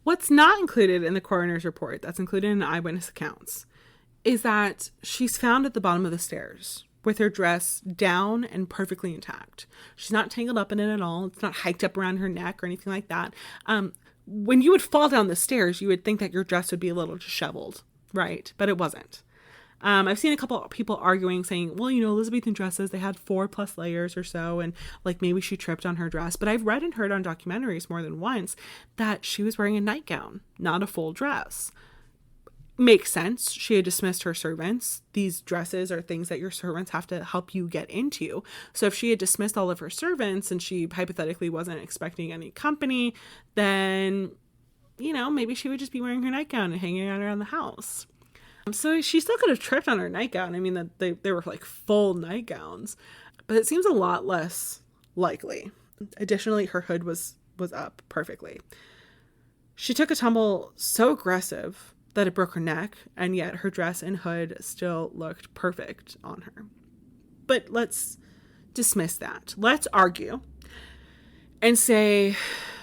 What's not included in the coroner's report that's included in eyewitness accounts is that she's found at the bottom of the stairs with her dress down and perfectly intact. She's not tangled up in it at all. It's not hiked up around her neck or anything like that. When you would fall down the stairs, you would think that your dress would be a little disheveled, right? But it wasn't. I've seen a couple of people arguing, saying, well, you know, Elizabethan dresses, they had 4+ layers or so, and like maybe she tripped on her dress. But I've read and heard on documentaries more than once that she was wearing a nightgown, not a full dress. Makes sense. She had dismissed her servants. These dresses are things that your servants have to help you get into. So if she had dismissed all of her servants and she hypothetically wasn't expecting any company, then, you know, maybe she would just be wearing her nightgown and hanging out around the house. So she still could have tripped on her nightgown. I mean, they were like full nightgowns, but it seems a lot less likely. Additionally, her hood was up perfectly. She took a tumble so aggressive that it broke her neck, and yet her dress and hood still looked perfect on her. But let's dismiss that. Let's argue and say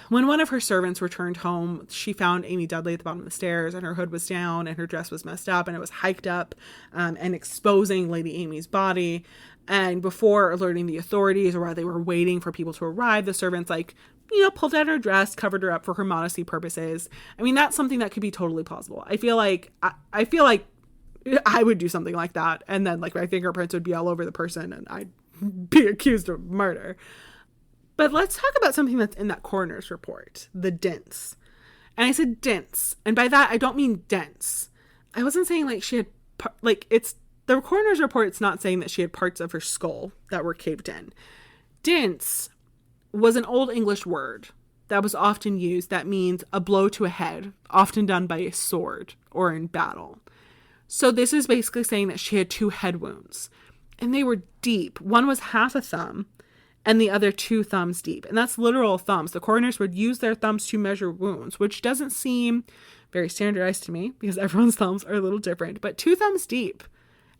when one of her servants returned home, she found Amy Dudley at the bottom of the stairs and her hood was down and her dress was messed up and it was hiked up and exposing Lady Amy's body. And before alerting the authorities or while they were waiting for people to arrive, the servants pulled down her dress, covered her up for her modesty purposes. I mean, that's something that could be totally plausible. I feel like I would do something like that. And then my fingerprints would be all over the person and I'd be accused of murder. But let's talk about something that's in that coroner's report, the dents. And I said dents. And by that, I don't mean dents. I wasn't saying she had, the coroner's report, it's not saying that she had parts of her skull that were caved in. Dents was an Old English word that was often used that means a blow to a head, often done by a sword or in battle. So this is basically saying that she had 2 head wounds and they were deep. One was half a thumb and the other 2 thumbs deep. And that's literal thumbs. The coroners would use their thumbs to measure wounds, which doesn't seem very standardized to me because everyone's thumbs are a little different, but 2 thumbs deep.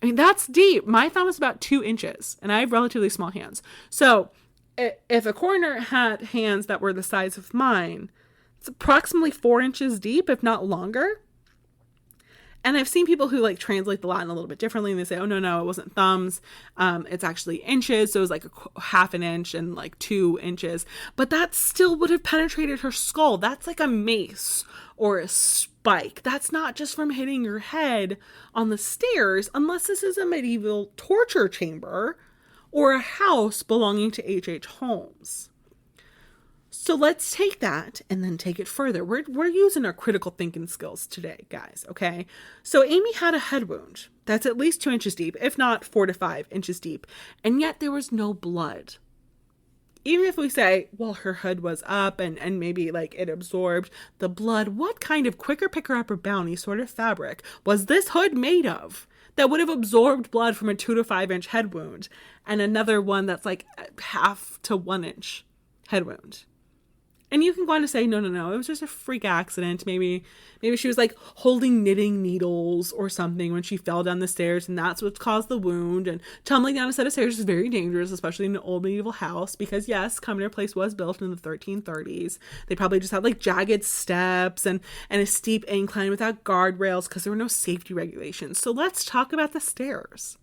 I mean, that's deep. My thumb is about 2 inches and I have relatively small hands. So if a coroner had hands that were the size of mine, it's approximately 4 inches deep, if not longer. And I've seen people who translate the Latin a little bit differently and they say, oh, no, it wasn't thumbs. It's actually inches. So it was a half an inch and 2 inches. But that still would have penetrated her skull. That's like a mace or a spike. That's not just from hitting your head on the stairs, unless this is a medieval torture chamber or a house belonging to H.H. Holmes. So let's take that and then take it further. We're using our critical thinking skills today, guys, okay? So Amy had a head wound that's at least 2 inches deep, if not 4 to 5 inches deep, and yet there was no blood. Even if we say, well, her hood was up and maybe it absorbed the blood, what kind of quicker picker upper bounty sort of fabric was this hood made of that would have absorbed blood from a 2 to 5 inch head wound and another one that's 1/2 to 1 inch head wound? And you can go on to say, no, it was just a freak accident. Maybe she was like holding knitting needles or something when she fell down the stairs, and that's what caused the wound. And tumbling down a set of stairs is very dangerous, especially in an old medieval house, because yes, Cumnor Place was built in the 1330s. They probably just had like jagged steps and a steep incline without guardrails because there were no safety regulations. So let's talk about the stairs.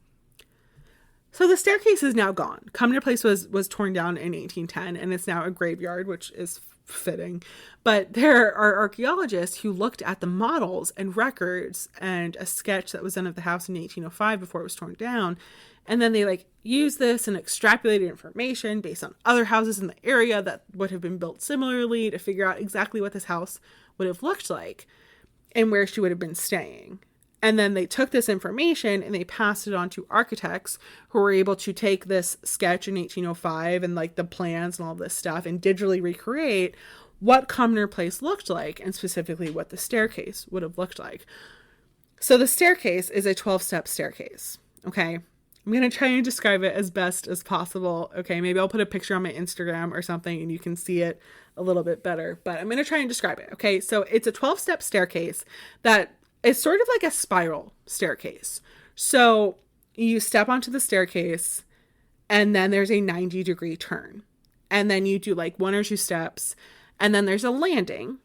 So the staircase is now gone. Cumnor Place was torn down in 1810, and it's now a graveyard, which is fitting. But there are archaeologists who looked at the models and records and a sketch that was done of the house in 1805 before it was torn down. And then they like used this and extrapolated information based on other houses in the area that would have been built similarly to figure out exactly what this house would have looked like and where she would have been staying. And then they took this information and they passed it on to architects who were able to take this sketch in 1805 and like the plans and all this stuff and digitally recreate what Cumnor Place looked like, and specifically what the staircase would have looked like. So the staircase is a 12-step staircase. Okay. I'm going to try and describe it as best as possible. Okay. Maybe I'll put a picture on my Instagram or something and you can see it a little bit better, but I'm going to try and describe it. Okay. So it's a 12-step staircase that is sort of like a spiral staircase. So you step onto the staircase and then there's a 90-degree turn. And then you do like 1 or 2 steps and then there's a landing,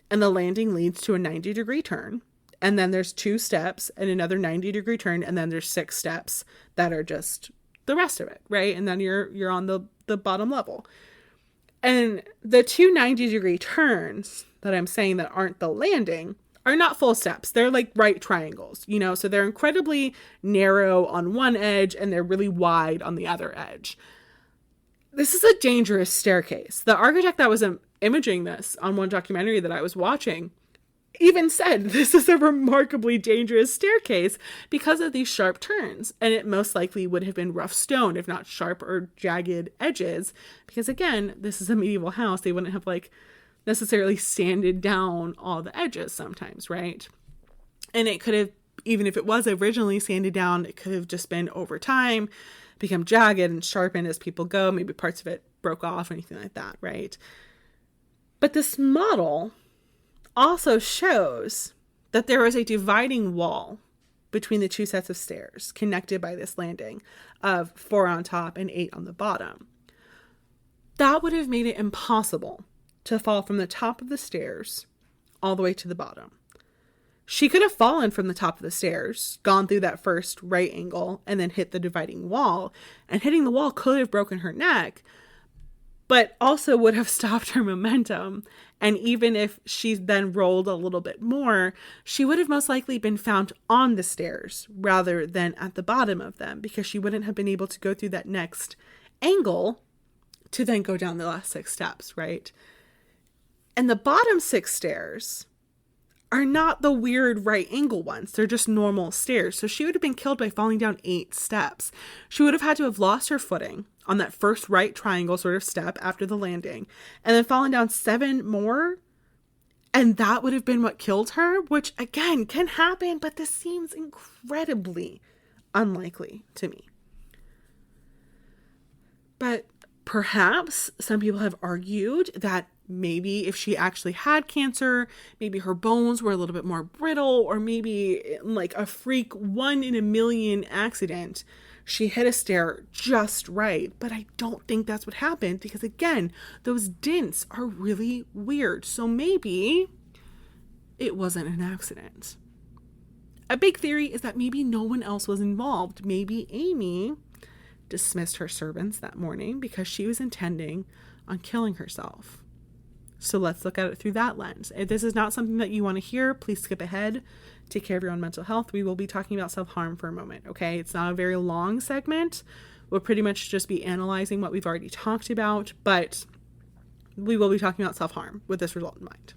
and the landing leads to a 90-degree turn. And then there's 2 steps and another 90-degree turn. And then there's 6 steps that are just the rest of it. Right. And then you're on the bottom level. And the 2 90-degree turns that I'm saying that aren't the landing are not full steps. They're like right triangles, you know, so they're incredibly narrow on one edge and they're really wide on the other edge. This is a dangerous staircase. The architect that was imaging this on one documentary that I was watching even said this is a remarkably dangerous staircase because of these sharp turns, and it most likely would have been rough stone, if not sharp or jagged edges, because again, this is a medieval house. They wouldn't have like necessarily sanded down all the edges sometimes, right? And it could have, even if it was originally sanded down, it could have just been over time become jagged and sharpened as people go. Maybe parts of it broke off or anything like that, right? But this model also shows that there was a dividing wall between the 2 sets of stairs connected by this landing of 4 on top and 8 on the bottom. That would have made it impossible to fall from the top of the stairs all the way to the bottom. She could have fallen from the top of the stairs, gone through that first right angle, and then hit the dividing wall. And hitting the wall could have broken her neck, but also would have stopped her momentum. And even if she then rolled a little bit more, she would have most likely been found on the stairs rather than at the bottom of them, because she wouldn't have been able to go through that next angle to then go down the last 6 steps, right? And the bottom 6 stairs are not the weird right angle ones. They're just normal stairs. So she would have been killed by falling down 8 steps. She would have had to have lost her footing on that first right triangle sort of step after the landing, and then fallen down 7 more. And that would have been what killed her, which again can happen, but this seems incredibly unlikely to me. But perhaps some people have argued that maybe if she actually had cancer, maybe her bones were a little bit more brittle, or maybe like a freak 1 in a million accident, she hit a stair just right. But I don't think that's what happened, because again, those dints are really weird. So maybe it wasn't an accident. A big theory is that maybe no one else was involved. Maybe Amy dismissed her servants that morning because she was intending on killing herself. So let's look at it through that lens. If this is not something that you want to hear, please skip ahead. Take care of your own mental health. We will be talking about self-harm for a moment, okay? It's not a very long segment. We'll pretty much just be analyzing what we've already talked about, but we will be talking about self-harm with this result in mind.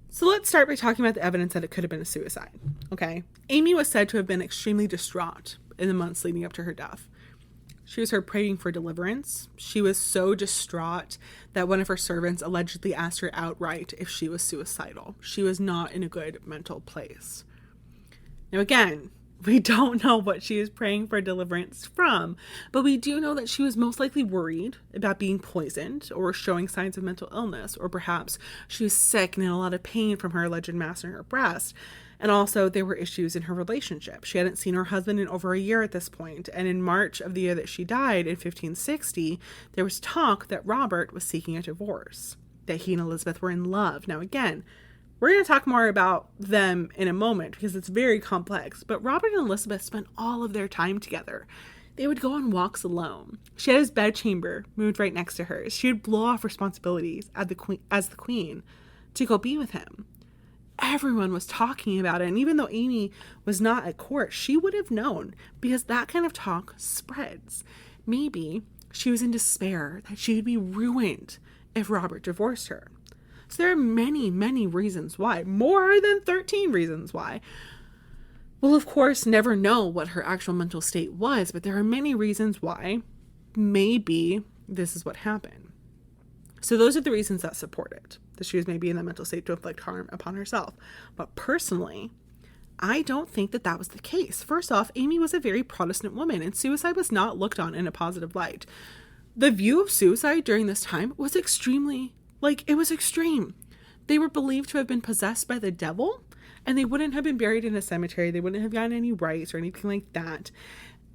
So let's start by talking about the evidence that it could have been a suicide, okay? Amy was said to have been extremely distraught in the months leading up to her death. She was heard praying for deliverance. She was so distraught that one of her servants allegedly asked her outright if she was suicidal. She was not in a good mental place. Now again, We don't know what she was praying for deliverance from, but we do know that she was most likely worried about being poisoned or showing signs of mental illness, or perhaps she was sick and in a lot of pain from her alleged mass in her breast. And also there were issues in her relationship. She hadn't seen her husband in over a year at this point, and in March of the year that she died in 1560, there was talk that Robert was seeking a divorce, that he and Elizabeth were in love. Now again, we're going to talk more about them in a moment because it's very complex, but Robert and Elizabeth spent all of their time together. They would go on walks alone. She had his bedchamber moved right next to hers. She would blow off responsibilities as the queen to go be with him. Everyone was talking about it, and even though Amy was not at court, she would have known because that kind of talk spreads. Maybe she was in despair that she would be ruined if Robert divorced her. So there are many, many reasons why, more than 13 reasons why. We'll, of course, never know what her actual mental state was, but there are many reasons why maybe this is what happened. So those are the reasons that support it, that she was maybe in that mental state to inflict harm upon herself. But personally, I don't think that that was the case. First off, Amy was a very Protestant woman, and suicide was not looked on in a positive light. The view of suicide during this time was extremely, it was extreme. They were believed to have been possessed by the devil, and they wouldn't have been buried in a cemetery. They wouldn't have gotten any rites or anything like that.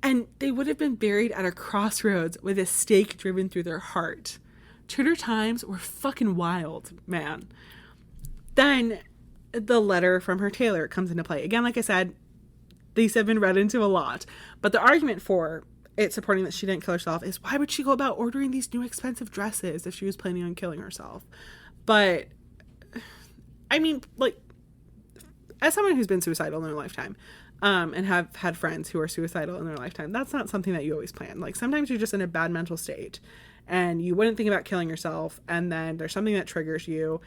And they would have been buried at a crossroads with a stake driven through their heart. Tudor times were fucking wild, man. Then the letter from her tailor comes into play. Again, like I said, these have been read into a lot. But the argument for it supporting that she didn't kill herself is, why would she go about ordering these new expensive dresses if she was planning on killing herself? But, I mean, as someone who's been suicidal in their lifetime, and have had friends who are suicidal in their lifetime, that's not something that you always plan. Sometimes you're just in a bad mental state and you wouldn't think about killing yourself, and then there's something that triggers you.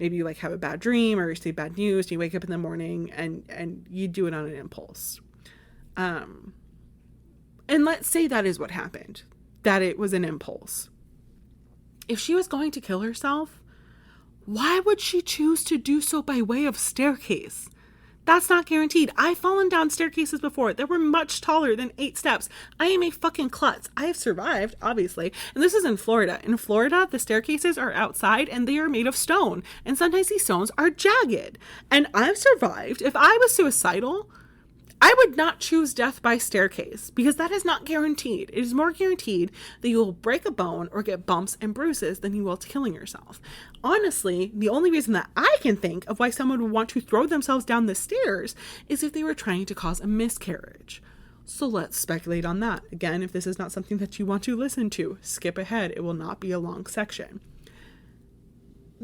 Maybe you have a bad dream or you see bad news, and you wake up in the morning and you do it on an impulse. And let's say that is what happened, that it was an impulse. If she was going to kill herself, why would she choose to do so by way of staircase? That's not guaranteed. I've fallen down staircases before that were much taller than 8 steps. I am a fucking klutz. I have survived, obviously. And this is in Florida. In Florida, the staircases are outside and they are made of stone. And sometimes these stones are jagged. And I've survived. If I was suicidal, I would not choose death by staircase because that is not guaranteed. It is more guaranteed that you will break a bone or get bumps and bruises than you will to killing yourself. Honestly, the only reason that I can think of why someone would want to throw themselves down the stairs is if they were trying to cause a miscarriage. So let's speculate on that. Again, if this is not something that you want to listen to, skip ahead. It will not be a long section.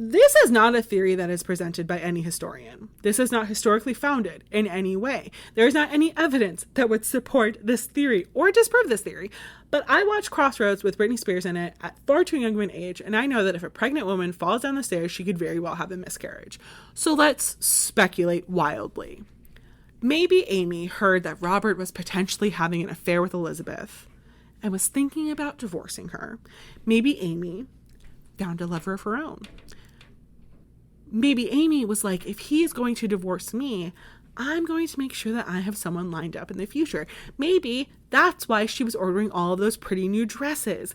This is not a theory that is presented by any historian. This is not historically founded in any way. There is not any evidence that would support this theory or disprove this theory. But I watched Crossroads with Britney Spears in it at far too young of an age, and I know that if a pregnant woman falls down the stairs, she could very well have a miscarriage. So let's speculate wildly. Maybe Amy heard that Robert was potentially having an affair with Elizabeth and was thinking about divorcing her. Maybe Amy found a lover of her own. Maybe Amy was like, if he is going to divorce me, I'm going to make sure that I have someone lined up in the future. Maybe that's why she was ordering all of those pretty new dresses.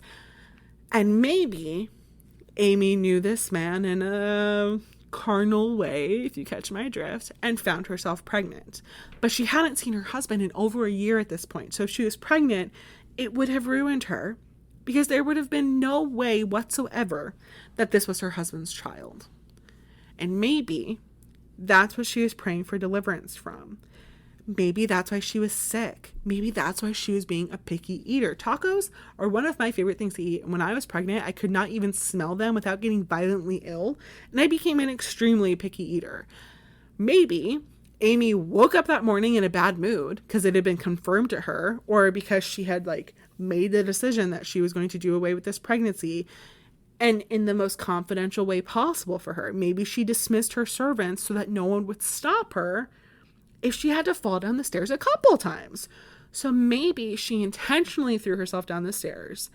And maybe Amy knew this man in a carnal way, if you catch my drift, and found herself pregnant. But she hadn't seen her husband in over a year at this point. So if she was pregnant, it would have ruined her because there would have been no way whatsoever that this was her husband's child. And maybe that's what she was praying for deliverance from. Maybe that's why she was sick. Maybe that's why she was being a picky eater. Tacos are one of my favorite things to eat. And when I was pregnant, I could not even smell them without getting violently ill. And I became an extremely picky eater. Maybe Amy woke up that morning in a bad mood because it had been confirmed to her, or because she had made the decision that she was going to do away with this pregnancy. And in the most confidential way possible for her. Maybe she dismissed her servants so that no one would stop her if she had to fall down the stairs a couple times. So maybe she intentionally threw herself down the stairs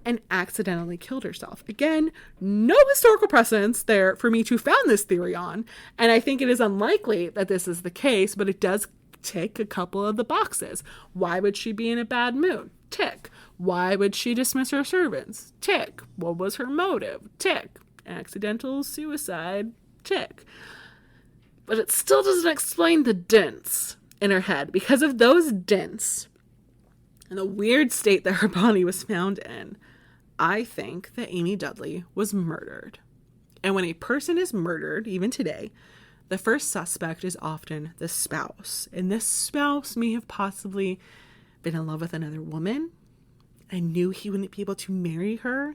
and accidentally killed herself. Again, no historical precedence there for me to found this theory on. And I think it is unlikely that this is the case, but it does Tick a couple of the boxes. Why would she be in a bad mood? Tick. Why would she dismiss her servants? Tick. What was her motive? Tick. Accidental suicide? Tick. But it still doesn't explain the dents in her head. Because of those dents and the weird state that her body was found in, I think that Amy Dudley was murdered. And when a person is murdered, even today, the first suspect is often the spouse. And this spouse may have possibly been in love with another woman and knew he wouldn't be able to marry her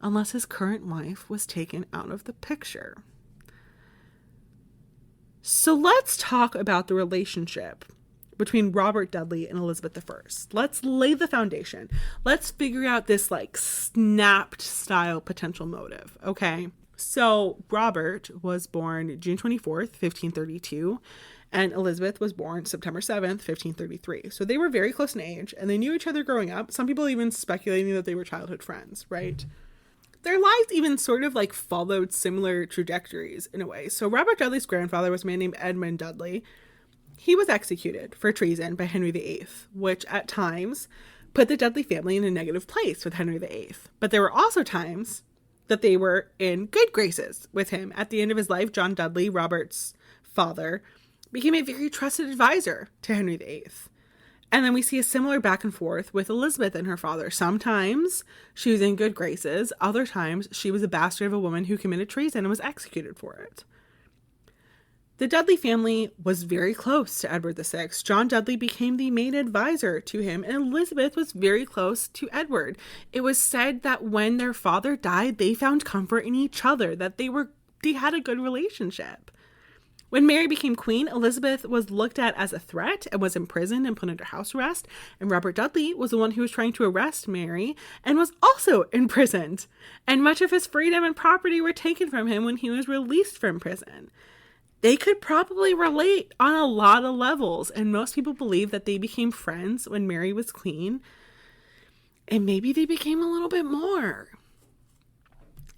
unless his current wife was taken out of the picture. So let's talk about the relationship between Robert Dudley and Elizabeth I. Let's lay the foundation. Let's figure out this like snapped style potential motive, okay? So Robert was born June 24th, 1532, and Elizabeth was born September 7th, 1533. So they were very close in age, and they knew each other growing up. Some people even speculating that they were childhood friends, right? Their lives even sort of like followed similar trajectories in a way. So Robert Dudley's grandfather was a man named Edmund Dudley. He was executed for treason by Henry VIII, which at times put the Dudley family in a negative place with Henry VIII. But there were also times that they were in good graces with him. At the end of his life, John Dudley, Robert's father, became a very trusted advisor to Henry VIII. And then we see a similar back and forth with Elizabeth and her father. Sometimes she was in good graces. Other times she was a bastard of a woman who committed treason and was executed for it. The Dudley family was very close to Edward VI. John Dudley became the main advisor to him, and Elizabeth was very close to Edward. It was said that when their father died, they found comfort in each other, that they had a good relationship. When Mary became queen, Elizabeth was looked at as a threat and was imprisoned and put under house arrest, and Robert Dudley was the one who was trying to arrest Mary and was also imprisoned. And much of his freedom and property were taken from him when he was released from prison. They could probably relate on a lot of levels, and most people believe that they became friends when Mary was queen, and maybe they became a little bit more.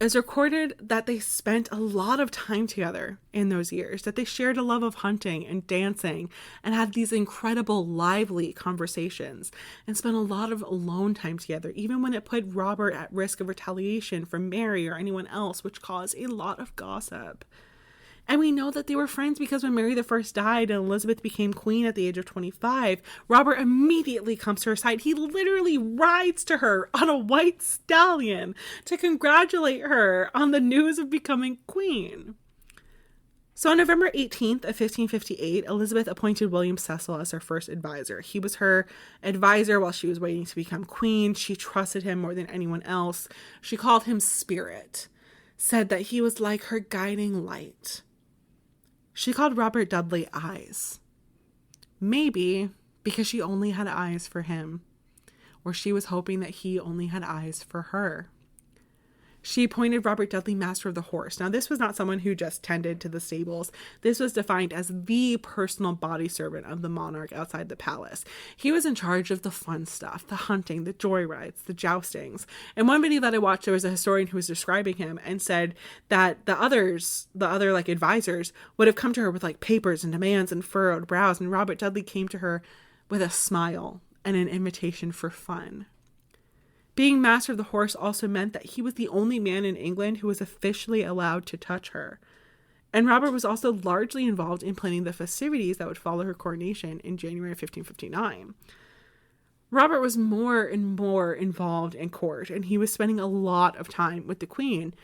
It's recorded that they spent a lot of time together in those years, that they shared a love of hunting and dancing and had these incredible lively conversations and spent a lot of alone time together, even when it put Robert at risk of retaliation from Mary or anyone else, which caused a lot of gossip. And we know that they were friends because when Mary I died and Elizabeth became queen at the age of 25, Robert immediately comes to her side. He literally rides to her on a white stallion to congratulate her on the news of becoming queen. So on November 18th of 1558, Elizabeth appointed William Cecil as her first advisor. He was her advisor while she was waiting to become queen. She trusted him more than anyone else. She called him Spirit, said that he was like her guiding light. She called Robert Dudley Eyes. Maybe because she only had eyes for him, or she was hoping that he only had eyes for her. She appointed Robert Dudley Master of the Horse. Now, this was not someone who just tended to the stables. This was defined as the personal body servant of the monarch outside the palace. He was in charge of the fun stuff, the hunting, the joyrides, the joustings. In one video that I watched, there was a historian who was describing him and said that the other like advisors would have come to her with like papers and demands and furrowed brows, and Robert Dudley came to her with a smile and an invitation for fun. Being Master of the Horse also meant that he was the only man in England who was officially allowed to touch her. And Robert was also largely involved in planning the festivities that would follow her coronation in January of 1559. Robert was more and more involved in court, and he was spending a lot of time with the Queen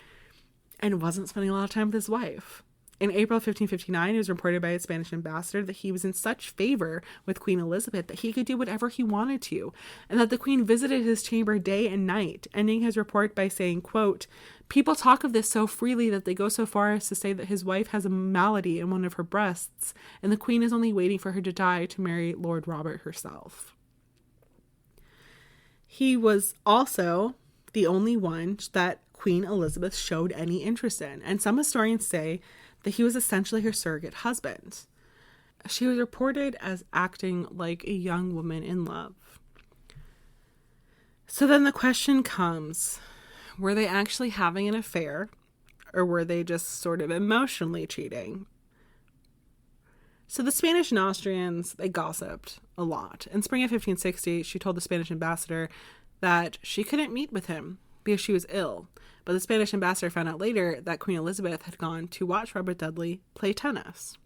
and wasn't spending a lot of time with his wife. In April 1559, it was reported by a Spanish ambassador that he was in such favor with Queen Elizabeth that he could do whatever he wanted to, and that the Queen visited his chamber day and night, ending his report by saying, quote, "People talk of this so freely that they go so far as to say that his wife has a malady in one of her breasts, and the Queen is only waiting for her to die to marry Lord Robert herself." He was also the only one that Queen Elizabeth showed any interest in, and some historians say that he was essentially her surrogate husband. She was reported as acting like a young woman in love. So then the question comes, were they actually having an affair, or were they just sort of emotionally cheating? So the Spanish and Austrians, they gossiped a lot. In spring of 1560, she told the Spanish ambassador that she couldn't meet with him because she was ill. But the Spanish ambassador found out later that Queen Elizabeth had gone to watch Robert Dudley play tennis.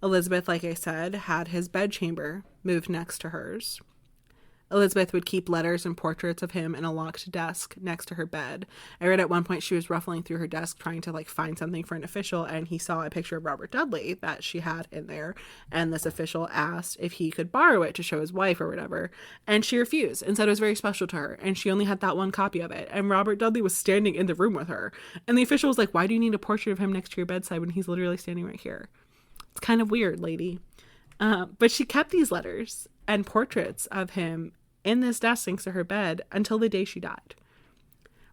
Elizabeth, like I said, had his bedchamber moved next to hers. Elizabeth would keep letters and portraits of him in a locked desk next to her bed. I read at one point she was ruffling through her desk trying to find something for an official, and he saw a picture of Robert Dudley that she had in there, and this official asked if he could borrow it to show his wife or whatever, and she refused and said it was very special to her, and she only had that one copy of it, and Robert Dudley was standing in the room with her, and the official was like, why do you need a portrait of him next to your bedside when he's literally standing right here? It's kind of weird, lady. But she kept these letters and portraits of him in this desk next to her bed until the day she died.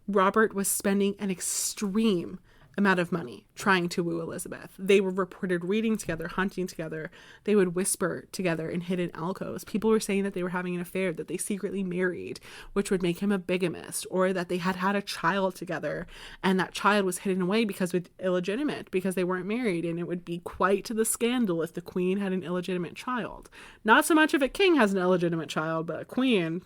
Robert was spending an extreme amount of money trying to woo Elizabeth. They were reported reading together, hunting together. They would whisper together in hidden alcoves. People were saying that they were having an affair, that they secretly married, which would make him a bigamist, or that they had had a child together and that child was hidden away because it was illegitimate, because they weren't married, and it would be quite the scandal if the queen had an illegitimate child. Not so much if a king has an illegitimate child, but a queen,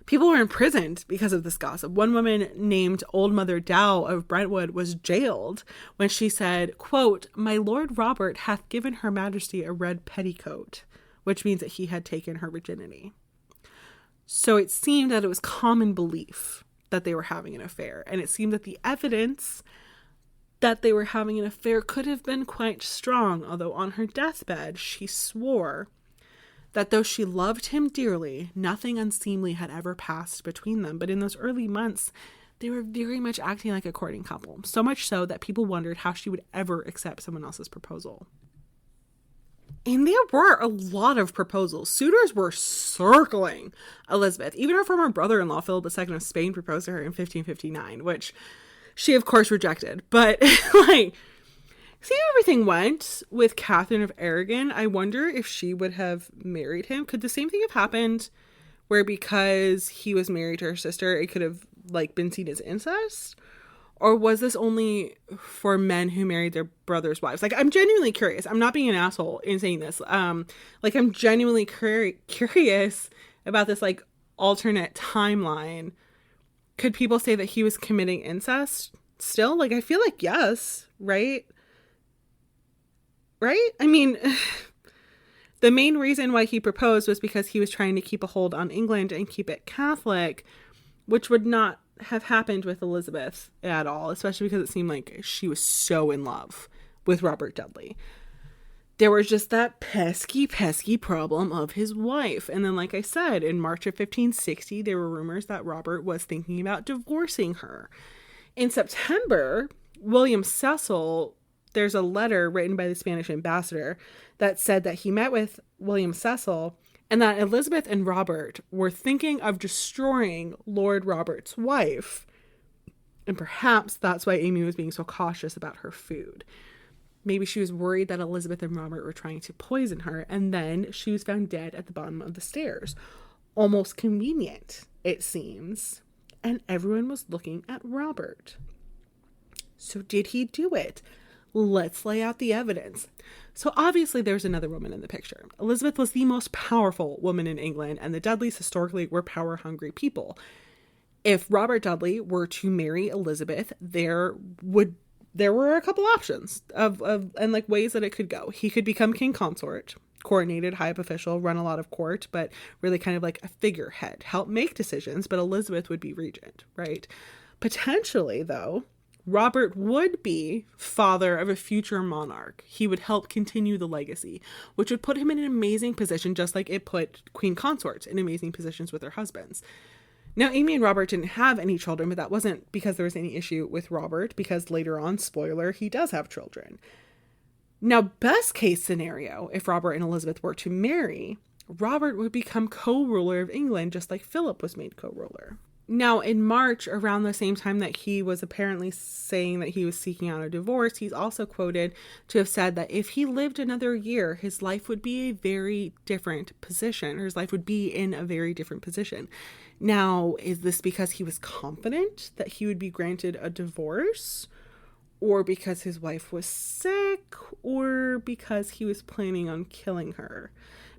People were imprisoned because of this gossip. One woman named Old Mother Dow of Brentwood was jailed when she said, quote, "My Lord Robert hath given her majesty a red petticoat," which means that he had taken her virginity. So it seemed that it was common belief that they were having an affair. And it seemed that the evidence that they were having an affair could have been quite strong, although on her deathbed she swore that though she loved him dearly, nothing unseemly had ever passed between them. But in those early months, they were very much acting like a courting couple. So much so that people wondered how she would ever accept someone else's proposal. And there were a lot of proposals. Suitors were circling Elizabeth. Even her former brother-in-law, Philip II of Spain, proposed to her in 1559, which she, of course, rejected. But, see how everything went with Catherine of Aragon? I wonder if she would have married him. Could the same thing have happened where because he was married to her sister, it could have been seen as incest? Or was this only for men who married their brothers' wives? I'm genuinely curious. I'm not being an asshole in saying this. I'm genuinely curious about this alternate timeline. Could people say that he was committing incest still? I feel like yes, right? Right? I mean, the main reason why he proposed was because he was trying to keep a hold on England and keep it Catholic, which would not have happened with Elizabeth at all, especially because it seemed like she was so in love with Robert Dudley. There was just that pesky problem of his wife. And then, like I said, in March of 1560, there were rumors that Robert was thinking about divorcing her. In September, William Cecil, there's a letter written by the Spanish ambassador that said that he met with William Cecil and that Elizabeth and Robert were thinking of destroying Lord Robert's wife. And perhaps that's why Amy was being so cautious about her food. Maybe she was worried that Elizabeth and Robert were trying to poison her, and then she was found dead at the bottom of the stairs. Almost convenient, it seems. And everyone was looking at Robert. So did he do it? Let's lay out the evidence. So obviously there's another woman in the picture. Elizabeth was the most powerful woman in England, and the Dudleys historically were power-hungry people. If Robert Dudley were to marry Elizabeth, there were a couple options of ways that it could go. He could become king consort, coordinated high-up official, run a lot of court, but really kind of like a figurehead, help make decisions, but Elizabeth would be regent, right? Potentially, though, Robert would be father of a future monarch. He would help continue the legacy, which would put him in an amazing position, just like it put queen consorts in amazing positions with their husbands. Now, Amy and Robert didn't have any children, but that wasn't because there was any issue with Robert, because later on, spoiler, he does have children. Now, best case scenario, if Robert and Elizabeth were to marry, Robert would become co-ruler of England, just like Philip was made co-ruler. Now, in March, around the same time that he was apparently saying that he was seeking out a divorce, he's also quoted to have said that if he lived another year, his life would be a very different position, or his life would be in a very different position. Now, is this because he was confident that he would be granted a divorce? or because his wife was sick, or because he was planning on killing her.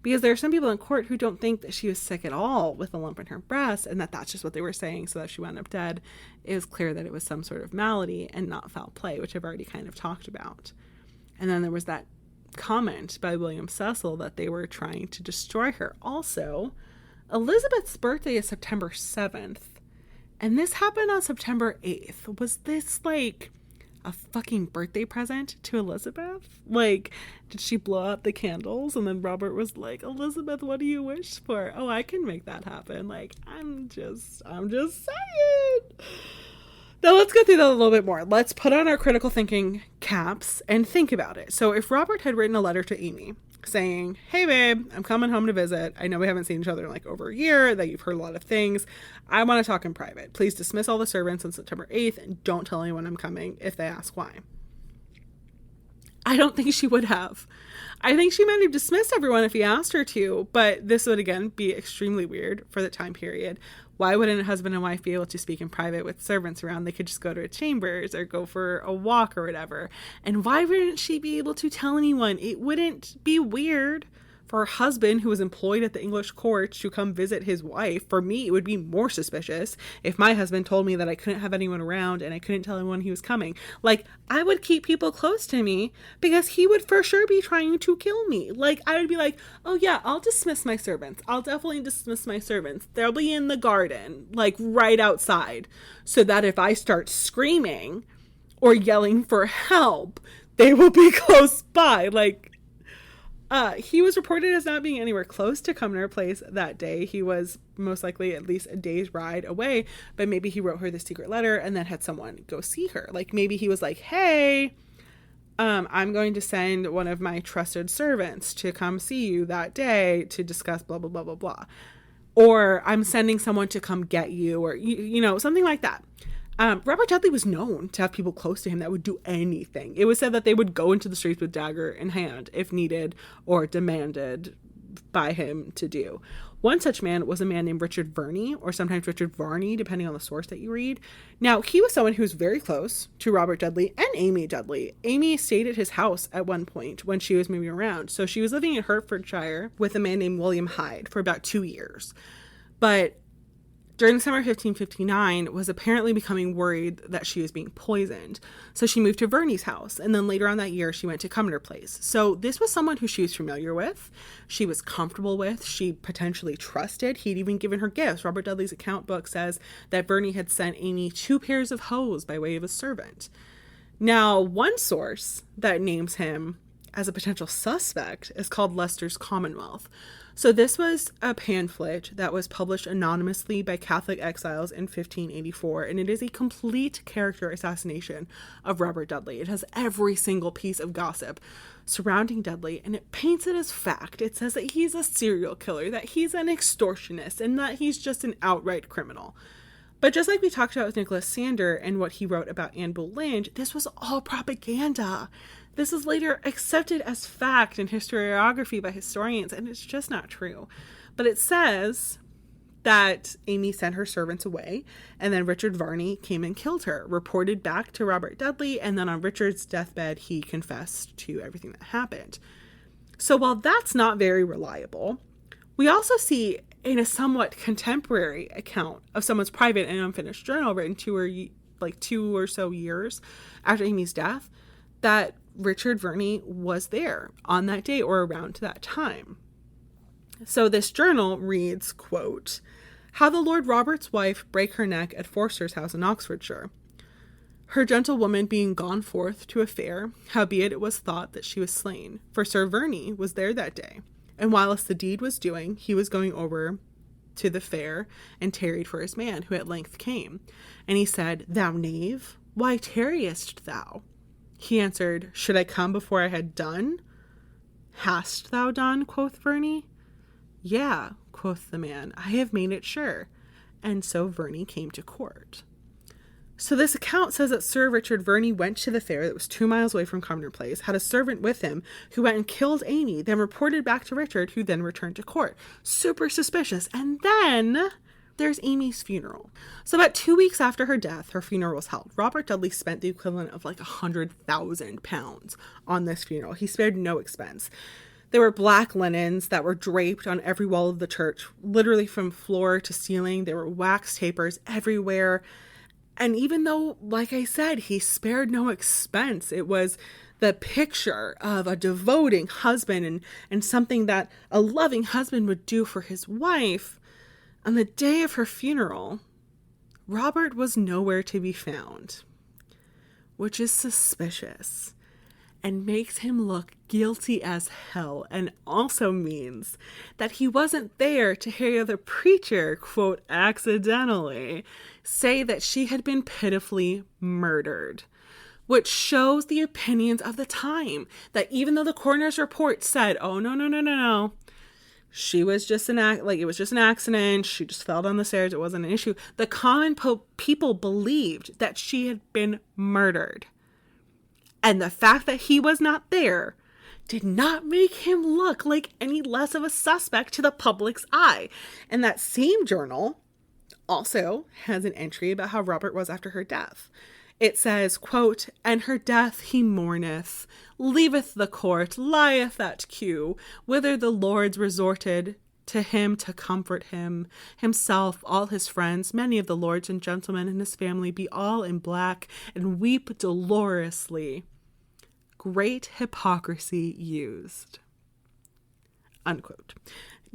Because there are some people in court who don't think that she was sick at all with a lump in her breast, and that that's just what they were saying so that she wound up dead. It was clear that it was some sort of malady and not foul play, which I've already kind of talked about. And then there was that comment by William Cecil that they were trying to destroy her. Also, Elizabeth's birthday is September 7th, and this happened on September 8th. Was this like a fucking birthday present to Elizabeth? Like, did she blow out the candles and then Robert was like, Elizabeth, what do you wish for? Oh, I can make that happen. Like, I'm just saying. Now let's go through that a little bit more. Let's put on our critical thinking caps and think about it. So if Robert had written a letter to Amy saying, hey babe, I'm coming home to visit. I know we haven't seen each other in like over a year, that you've heard a lot of things. I want to talk in private. Please dismiss all the servants on September 8th and don't tell anyone I'm coming if they ask why. I don't think she would have. I think she might have dismissed everyone if he asked her to, but this would again be extremely weird for the time period. Why wouldn't a husband and wife be able to speak in private with servants around? They could just go to a chambers or go for a walk or whatever. And why wouldn't she be able to tell anyone? It wouldn't be weird for her husband, who was employed at the English court, to come visit his wife. For me, it would be more suspicious if my husband told me that I couldn't have anyone around and I couldn't tell anyone he was coming. Like, I would keep people close to me because he would for sure be trying to kill me. Like, I would be like, oh yeah, I'll dismiss my servants. I'll definitely dismiss my servants. They'll be in the garden, like right outside, so that if I start screaming or yelling for help, they will be close by. Like, he was reported as not being anywhere close to Cumnor Place that day. He was most likely at least a day's ride away, but maybe he wrote her the secret letter and then had someone go see her. Like, maybe he was like, hey, I'm going to send one of my trusted servants to come see you that day to discuss blah, blah, blah, blah, blah. Or I'm sending someone to come get you, or, you know, something like that. Robert Dudley was known to have people close to him that would do anything. It was said that they would go into the streets with dagger in hand if needed or demanded by him to do. One such man was a man named Richard Verney, or sometimes Richard Varney, depending on the source that you read. Now, he was someone who was very close to Robert Dudley and Amy Dudley. Amy stayed at his house at one point when she was moving around. So she was living in Hertfordshire with a man named William Hyde for about 2 years. But during the summer of 1559, was apparently becoming worried that she was being poisoned. So she moved to Verney's house, and then later on that year, she went to Cumnor Place. So this was someone who she was familiar with, she was comfortable with, she potentially trusted. He'd even given her gifts. Robert Dudley's account book says that Verney had sent Amy 2 pairs of hose by way of a servant. Now, one source that names him as a potential suspect is called Leicester's Commonwealth. So this was a pamphlet that was published anonymously by Catholic exiles in 1584, and it is a complete character assassination of Robert Dudley. It has every single piece of gossip surrounding Dudley, and it paints it as fact. It says that he's a serial killer, that he's an extortionist, and that he's just an outright criminal. But just like we talked about with Nicholas Sander and what he wrote about Anne Boleyn, this was all propaganda. This is later accepted as fact in historiography by historians, and it's just not true. But it says that Amy sent her servants away, and then Richard Varney came and killed her, reported back to Robert Dudley, and then on Richard's deathbed, he confessed to everything that happened. So while that's not very reliable, we also see in a somewhat contemporary account of someone's private and unfinished journal written 2 or so years after Amy's death, that Richard Verney was there on that day or around that time. So this journal reads, quote, "How the Lord Robert's wife brake her neck at Forster's house in Oxfordshire. Her gentlewoman being gone forth to a fair, howbeit it was thought that she was slain. For Sir Verney was there that day, and whilst the deed was doing, he was going over to the fair, and tarried for his man, who at length came. And he said, Thou knave, why tarriest thou? He answered, Should I come before I had done? Hast thou done? Quoth Verney. Yea, quoth the man, I have made it sure. And so Verney came to court. So this account says that Sir Richard Verney went to the fair that was 2 miles away from Cumnor Place, had a servant with him who went and killed Amy, then reported back to Richard, who then returned to court. Super suspicious. And then there's Amy's funeral. So about 2 weeks after her death, her funeral was held. Robert Dudley spent the equivalent of like £100,000 on this funeral. He spared no expense. There were black linens that were draped on every wall of the church, literally from floor to ceiling. There were wax tapers everywhere. And even though, like I said, he spared no expense, it was the picture of a devoting husband and something that a loving husband would do for his wife. On the day of her funeral, Robert was nowhere to be found, which is suspicious and makes him look guilty as hell, and also means that he wasn't there to hear the preacher, quote, accidentally say that she had been pitifully murdered, which shows the opinions of the time, that even though the coroner's report said, oh, no, she was just it was just an accident. She just fell down the stairs. It wasn't an issue. The common people believed that she had been murdered. And the fact that he was not there did not make him look like any less of a suspect to the public's eye. And that same journal also has an entry about how Robert was after her death. It says, quote, and her death he mourneth, leaveth the court, lieth at Kew, whither the lords resorted to him to comfort him, himself, all his friends, many of the lords and gentlemen in his family be all in black, and weep dolorously. Great hypocrisy used. Unquote.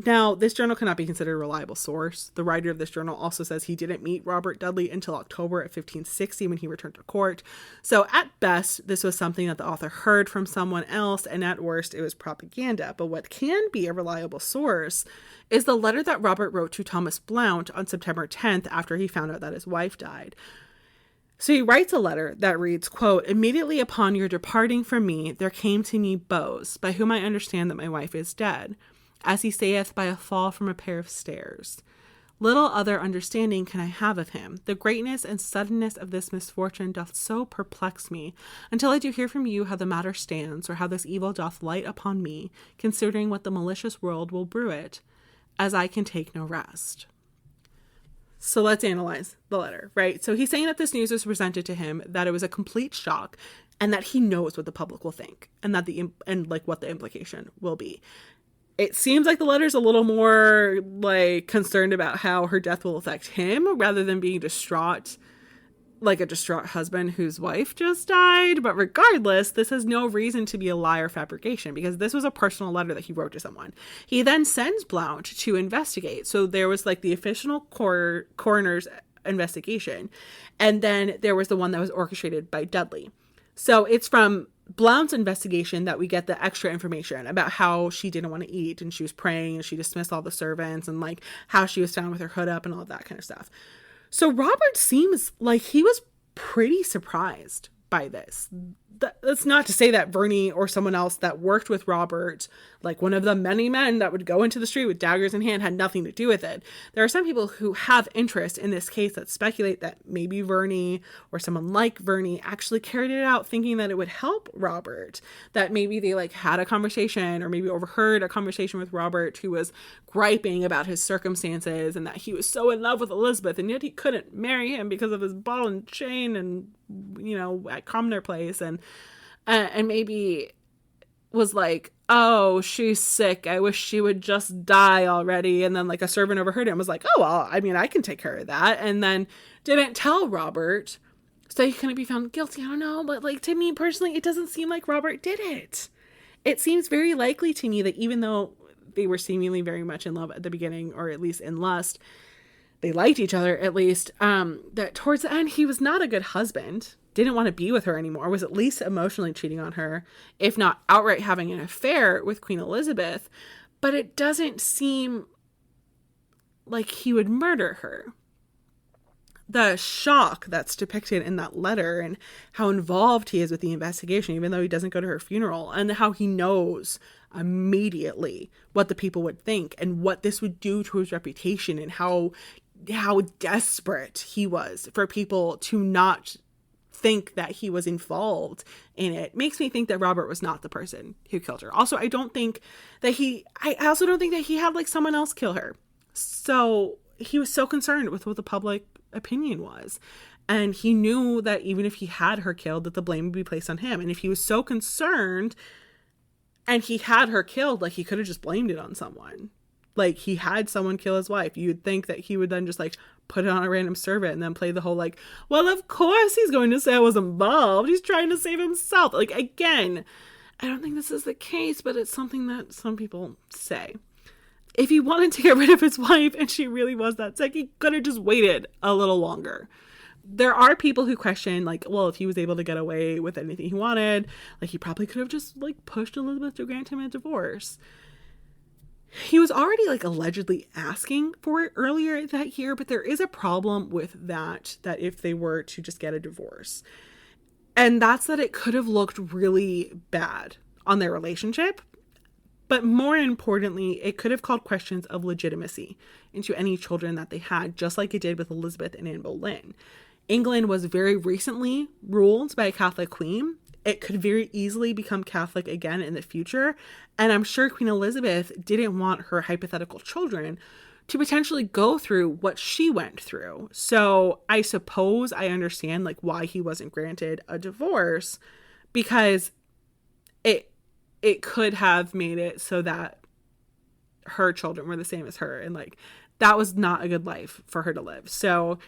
Now, this journal cannot be considered a reliable source. The writer of this journal also says he didn't meet Robert Dudley until October of 1560 when he returned to court. So at best, this was something that the author heard from someone else, and at worst, it was propaganda. But what can be a reliable source is the letter that Robert wrote to Thomas Blount on September 10th after he found out that his wife died. So he writes a letter that reads, quote, immediately upon your departing from me, there came to me Bose, by whom I understand that my wife is dead, as he saith, by a fall from a pair of stairs. Little other understanding can I have of him. The greatness and suddenness of this misfortune doth so perplex me, until I do hear from you how the matter stands, or how this evil doth light upon me, considering what the malicious world will brew it, as I can take no rest. So let's analyze the letter, right? So he's saying that this news was presented to him, that it was a complete shock, and that he knows what the public will think, and that what the implication will be. It seems like the letter's a little more like concerned about how her death will affect him rather than being distraught, like a distraught husband whose wife just died. But regardless, this has no reason to be a lie or fabrication, because this was a personal letter that he wrote to someone. He then sends Blount to investigate. So there was like the official coroner's investigation, and then there was the one that was orchestrated by Dudley. So it's from Blount's investigation that we get the extra information about how she didn't want to eat and she was praying and she dismissed all the servants and like how she was found with her hood up and all of that kind of stuff. So Robert seems like he was pretty surprised by this. That's not to say that Verney or someone else that worked with Robert, like one of the many men that would go into the street with daggers in hand, had nothing to do with it. There are some people who have interest in this case that speculate that maybe Verney or someone like Verney actually carried it out thinking that it would help Robert, that maybe they like had a conversation or maybe overheard a conversation with Robert who was griping about his circumstances and that he was so in love with Elizabeth and yet he couldn't marry him because of his ball and chain and, you know, at Commoner Place, and maybe was like, oh, she's sick, I wish she would just die already. And then like a servant overheard it and was like, oh, well, I mean, I can take care of that. And then didn't tell Robert, so he couldn't be found guilty. I don't know, but like to me personally, it doesn't seem like Robert did it. It seems very likely to me that even though they were seemingly very much in love at the beginning, or at least in lust, they liked each other at least, that towards the end he was not a good husband, didn't want to be with her anymore, was at least emotionally cheating on her, if not outright having an affair with Queen Elizabeth. But it doesn't seem like he would murder her. The shock that's depicted in that letter and how involved he is with the investigation, even though he doesn't go to her funeral, and how he knows immediately what the people would think and what this would do to his reputation, and how desperate he was for people to not think that he was involved in it, makes me think that Robert was not the person who killed her. Also, I also don't think that he had like someone else kill her. So he was so concerned with what the public opinion was. And he knew that even if he had her killed, that the blame would be placed on him. And if he was so concerned and he had her killed, like, he could have just blamed it on someone. Like, he had someone kill his wife. You would think that he would then just, like, put it on a random servant and then play the whole, like, well, of course he's going to say I was involved. He's trying to save himself. Like, again, I don't think this is the case, but it's something that some people say. If he wanted to get rid of his wife and she really was that sick, he could have just waited a little longer. There are people who question, like, well, if he was able to get away with anything he wanted, like, he probably could have just, like, pushed Elizabeth to grant him a divorce. He was already, like, allegedly asking for it earlier that year, but there is a problem with that if they were to just get a divorce. And that's that it could have looked really bad on their relationship. But more importantly, it could have called questions of legitimacy into any children that they had, just like it did with Elizabeth and Anne Boleyn. England was very recently ruled by a Catholic queen. It could very easily become Catholic again in the future. And I'm sure Queen Elizabeth didn't want her hypothetical children to potentially go through what she went through. So I suppose I understand, like, why he wasn't granted a divorce, because it could have made it so that her children were the same as her. And, like, that was not a good life for her to live. So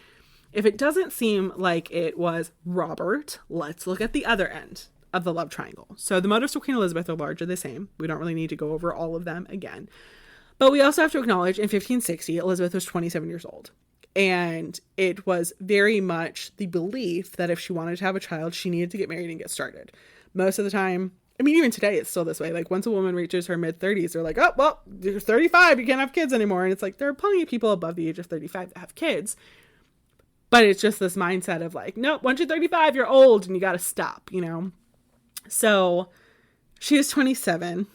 if it doesn't seem like it was Robert, let's look at the other end of the love triangle. So the motives for Queen Elizabeth are largely the same. We don't really need to go over all of them again. But we also have to acknowledge in 1560, Elizabeth was 27 years old. And it was very much the belief that if she wanted to have a child, she needed to get married and get started. Most of the time, I mean, even today, it's still this way. Like, once a woman reaches her mid-30s, they're like, oh, well, you're 35, you can't have kids anymore. And it's like, there are plenty of people above the age of 35 that have kids. But it's just this mindset of, like, nope, once you're 35, you're old and you got to stop, you know? So she is 27.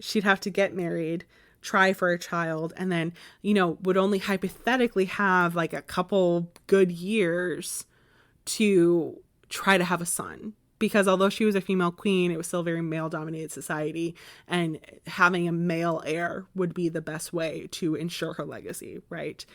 She'd have to get married, try for a child, and then, you know, would only hypothetically have, like, a couple good years to try to have a son. Because although she was a female queen, it was still a very male-dominated society, and having a male heir would be the best way to ensure her legacy, right?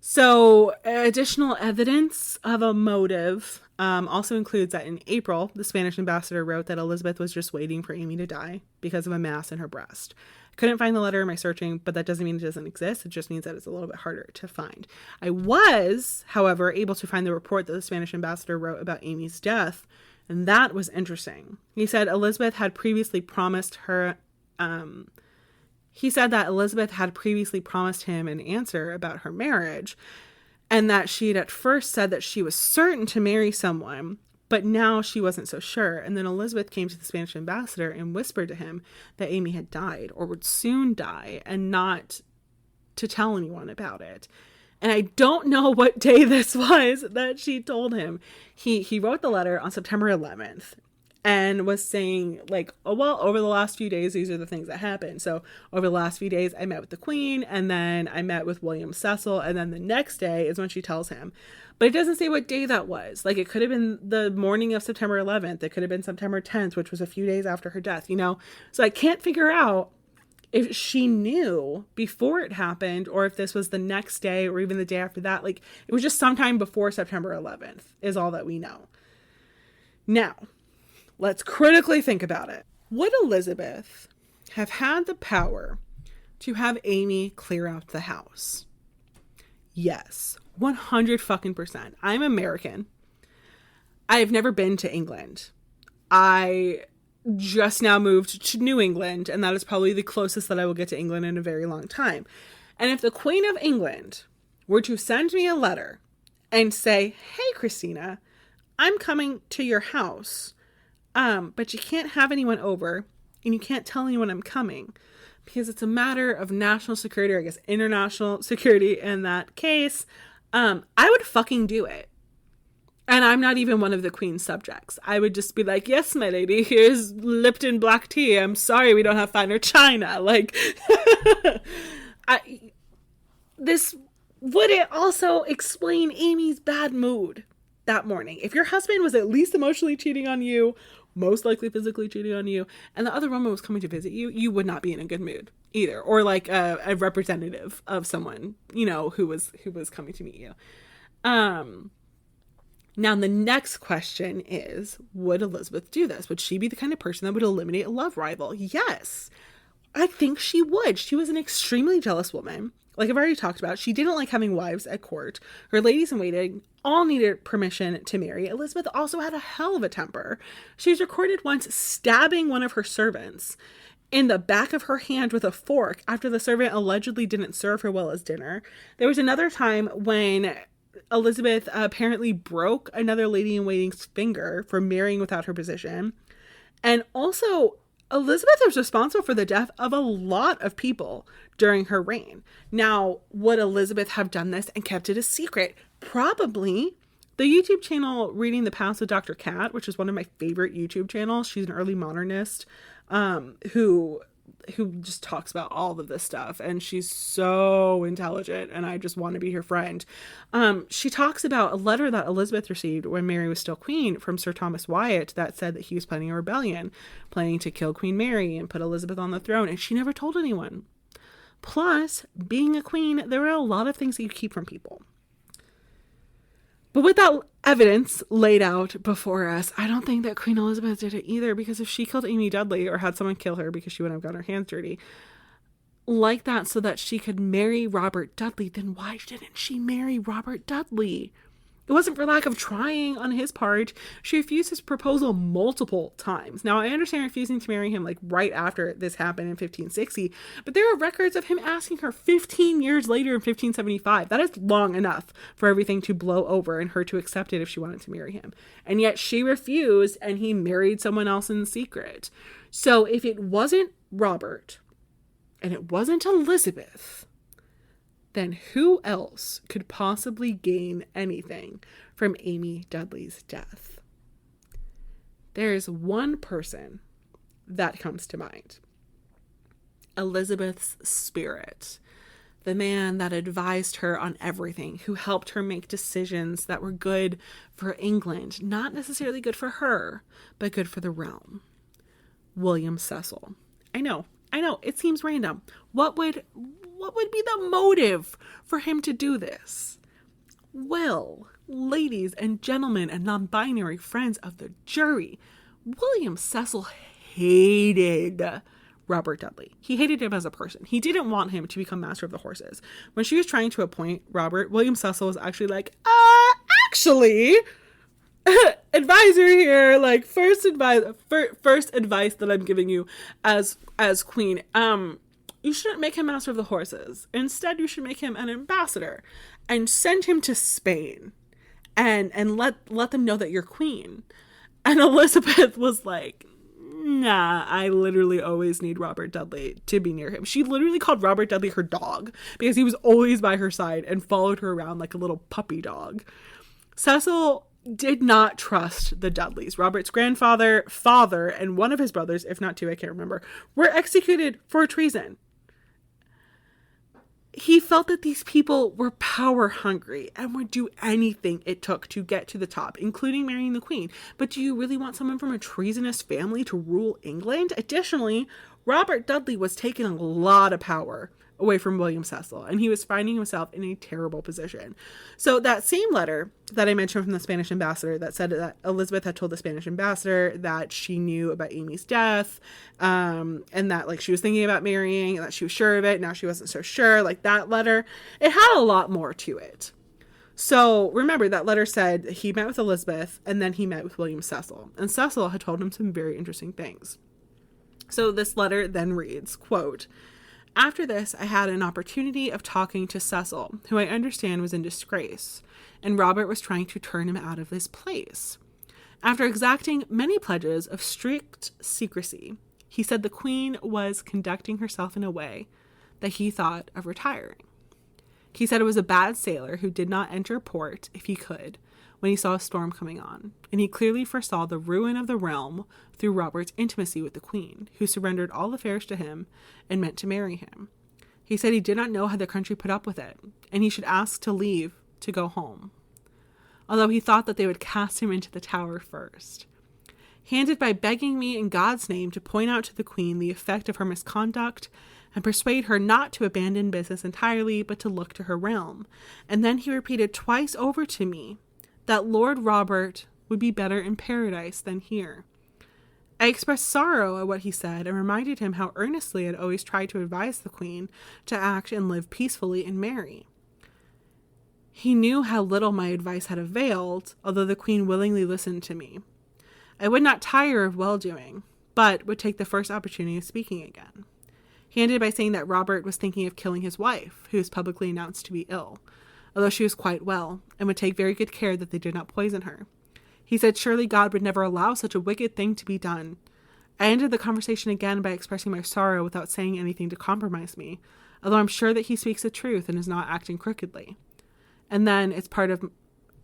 So additional evidence of a motive also includes that in April, the Spanish ambassador wrote that Elizabeth was just waiting for Amy to die because of a mass in her breast. Couldn't find the letter in my searching, but that doesn't mean it doesn't exist. It just means that it's a little bit harder to find. I was, however, able to find the report that the Spanish ambassador wrote about Amy's death, and that was interesting. He said Elizabeth had previously promised her... He said that Elizabeth had previously promised him an answer about her marriage, and that she'd at first said that she was certain to marry someone, but now she wasn't so sure. And then Elizabeth came to the Spanish ambassador and whispered to him that Amy had died or would soon die, and not to tell anyone about it. And I don't know what day this was that she told him. He wrote the letter on September 11th. And was saying, like, oh, well, over the last few days, these are the things that happened. So over the last few days, I met with the Queen, and then I met with William Cecil, and then the next day is when she tells him. But it doesn't say what day that was. Like, it could have been the morning of September 11th. It could have been September 10th, which was a few days after her death, you know? So I can't figure out if she knew before it happened, or if this was the next day, or even the day after that. Like, it was just sometime before September 11th is all that we know. Now, let's critically think about it. Would Elizabeth have had the power to have Amy clear out the house? Yes, 100%. I'm American. I've never been to England. I just now moved to New England, and that is probably the closest that I will get to England in a very long time. And if the Queen of England were to send me a letter and say, hey, Krystina, I'm coming to your house, but you can't have anyone over, and you can't tell anyone I'm coming, because it's a matter of national security, or I guess international security in that case, I would fucking do it. And I'm not even one of the Queen's subjects. I would just be like, yes, my lady, here's Lipton black tea. I'm sorry we don't have finer china. Like, this would it also explain Amy's bad mood that morning? If your husband was at least emotionally cheating on you most likely physically cheating on you, and the other woman was coming to visit you, you would not be in a good mood either. Or like a representative of someone, you know, who was coming to meet you. Now the next question is, would Elizabeth do this? Would she be the kind of person that would eliminate a love rival? Yes, I think she would. She was an extremely jealous woman. Like I've already talked about, she didn't like having wives at court. Her ladies in waiting all needed permission to marry. Elizabeth also had a hell of a temper. She was recorded once stabbing one of her servants in the back of her hand with a fork after the servant allegedly didn't serve her well as dinner. There was another time when Elizabeth apparently broke another lady in waiting's finger for marrying without her position. And also, Elizabeth was responsible for the death of a lot of people during her reign. Now, would Elizabeth have done this and kept it a secret? Probably. The YouTube channel Reading the Past with Dr. Kat, which is one of my favorite YouTube channels. She's an early modernist who just talks about all of this stuff, and she's so intelligent, and I just want to be her friend. She talks about a letter that Elizabeth received when Mary was still queen from Sir Thomas Wyatt that said that he was planning a rebellion, planning to kill Queen Mary and put Elizabeth on the throne, and she never told anyone. Plus, being a queen, there were a lot of things that you keep from people. But with that evidence laid out before us, I don't think that Queen Elizabeth did it either, because if she killed Amy Dudley or had someone kill her because she wouldn't have gotten her hands dirty like that so that she could marry Robert Dudley, then why didn't she marry Robert Dudley? It wasn't for lack of trying on his part. She refused his proposal multiple times. Now, I understand refusing to marry him like right after this happened in 1560, but there are records of him asking her 15 years later in 1575. That is long enough for everything to blow over and her to accept it if she wanted to marry him. And yet she refused, and he married someone else in secret. So if it wasn't Robert and it wasn't Elizabeth, then who else could possibly gain anything from Amy Dudley's death? There's one person that comes to mind. Elizabeth's spirit. The man that advised her on everything, who helped her make decisions that were good for England, not necessarily good for her, but good for the realm. William Cecil. I know, it seems random. What would be the motive for him to do this? Well, ladies and gentlemen and non-binary friends of the jury, William Cecil hated Robert Dudley. He hated him as a person. He didn't want him to become master of the horses. When she was trying to appoint Robert, William Cecil was actually like, actually, advisor here, like first advice that I'm giving you as queen, you shouldn't make him master of the horses. Instead, you should make him an ambassador and send him to Spain and let them know that you're queen. And Elizabeth was like, nah, I literally always need Robert Dudley to be near him. She literally called Robert Dudley her dog because he was always by her side and followed her around like a little puppy dog. Cecil did not trust the Dudleys. Robert's grandfather, father, and one of his brothers, if not two, I can't remember, were executed for treason. He felt that these people were power hungry and would do anything it took to get to the top, including marrying the queen. But do you really want someone from a treasonous family to rule England? Additionally, Robert Dudley was taking a lot of power away from William Cecil, and he was finding himself in a terrible position. So that same letter that I mentioned from the Spanish ambassador that said that Elizabeth had told the Spanish ambassador that she knew about Amy's death, and that like she was thinking about marrying, and that she was sure of it, now she wasn't so sure, like that letter, it had a lot more to it. So remember, that letter said he met with Elizabeth and then he met with William Cecil, and Cecil had told him some very interesting things. So this letter then reads, quote, "After this, I had an opportunity of talking to Cecil, who I understand was in disgrace, and Robert was trying to turn him out of his place. After exacting many pledges of strict secrecy, he said the Queen was conducting herself in a way that he thought of retiring. He said it was a bad sailor who did not enter port if he could when he saw a storm coming on, and he clearly foresaw the ruin of the realm through Robert's intimacy with the Queen, who surrendered all affairs to him and meant to marry him. He said he did not know how the country put up with it, and he should ask to leave to go home, although he thought that they would cast him into the Tower first. He ended by begging me in God's name to point out to the Queen the effect of her misconduct and persuade her not to abandon business entirely, but to look to her realm. And then he repeated twice over to me that Lord Robert would be better in paradise than here. I expressed sorrow at what he said and reminded him how earnestly I had always tried to advise the Queen to act and live peacefully and marry. He knew how little my advice had availed, although the Queen willingly listened to me. I would not tire of well-doing, but would take the first opportunity of speaking again. He ended by saying that Robert was thinking of killing his wife, who was publicly announced to be ill, although she was quite well, and would take very good care that they did not poison her. He said surely God would never allow such a wicked thing to be done. I ended the conversation again by expressing my sorrow without saying anything to compromise me, although I'm sure that he speaks the truth and is not acting crookedly. And then it's part of,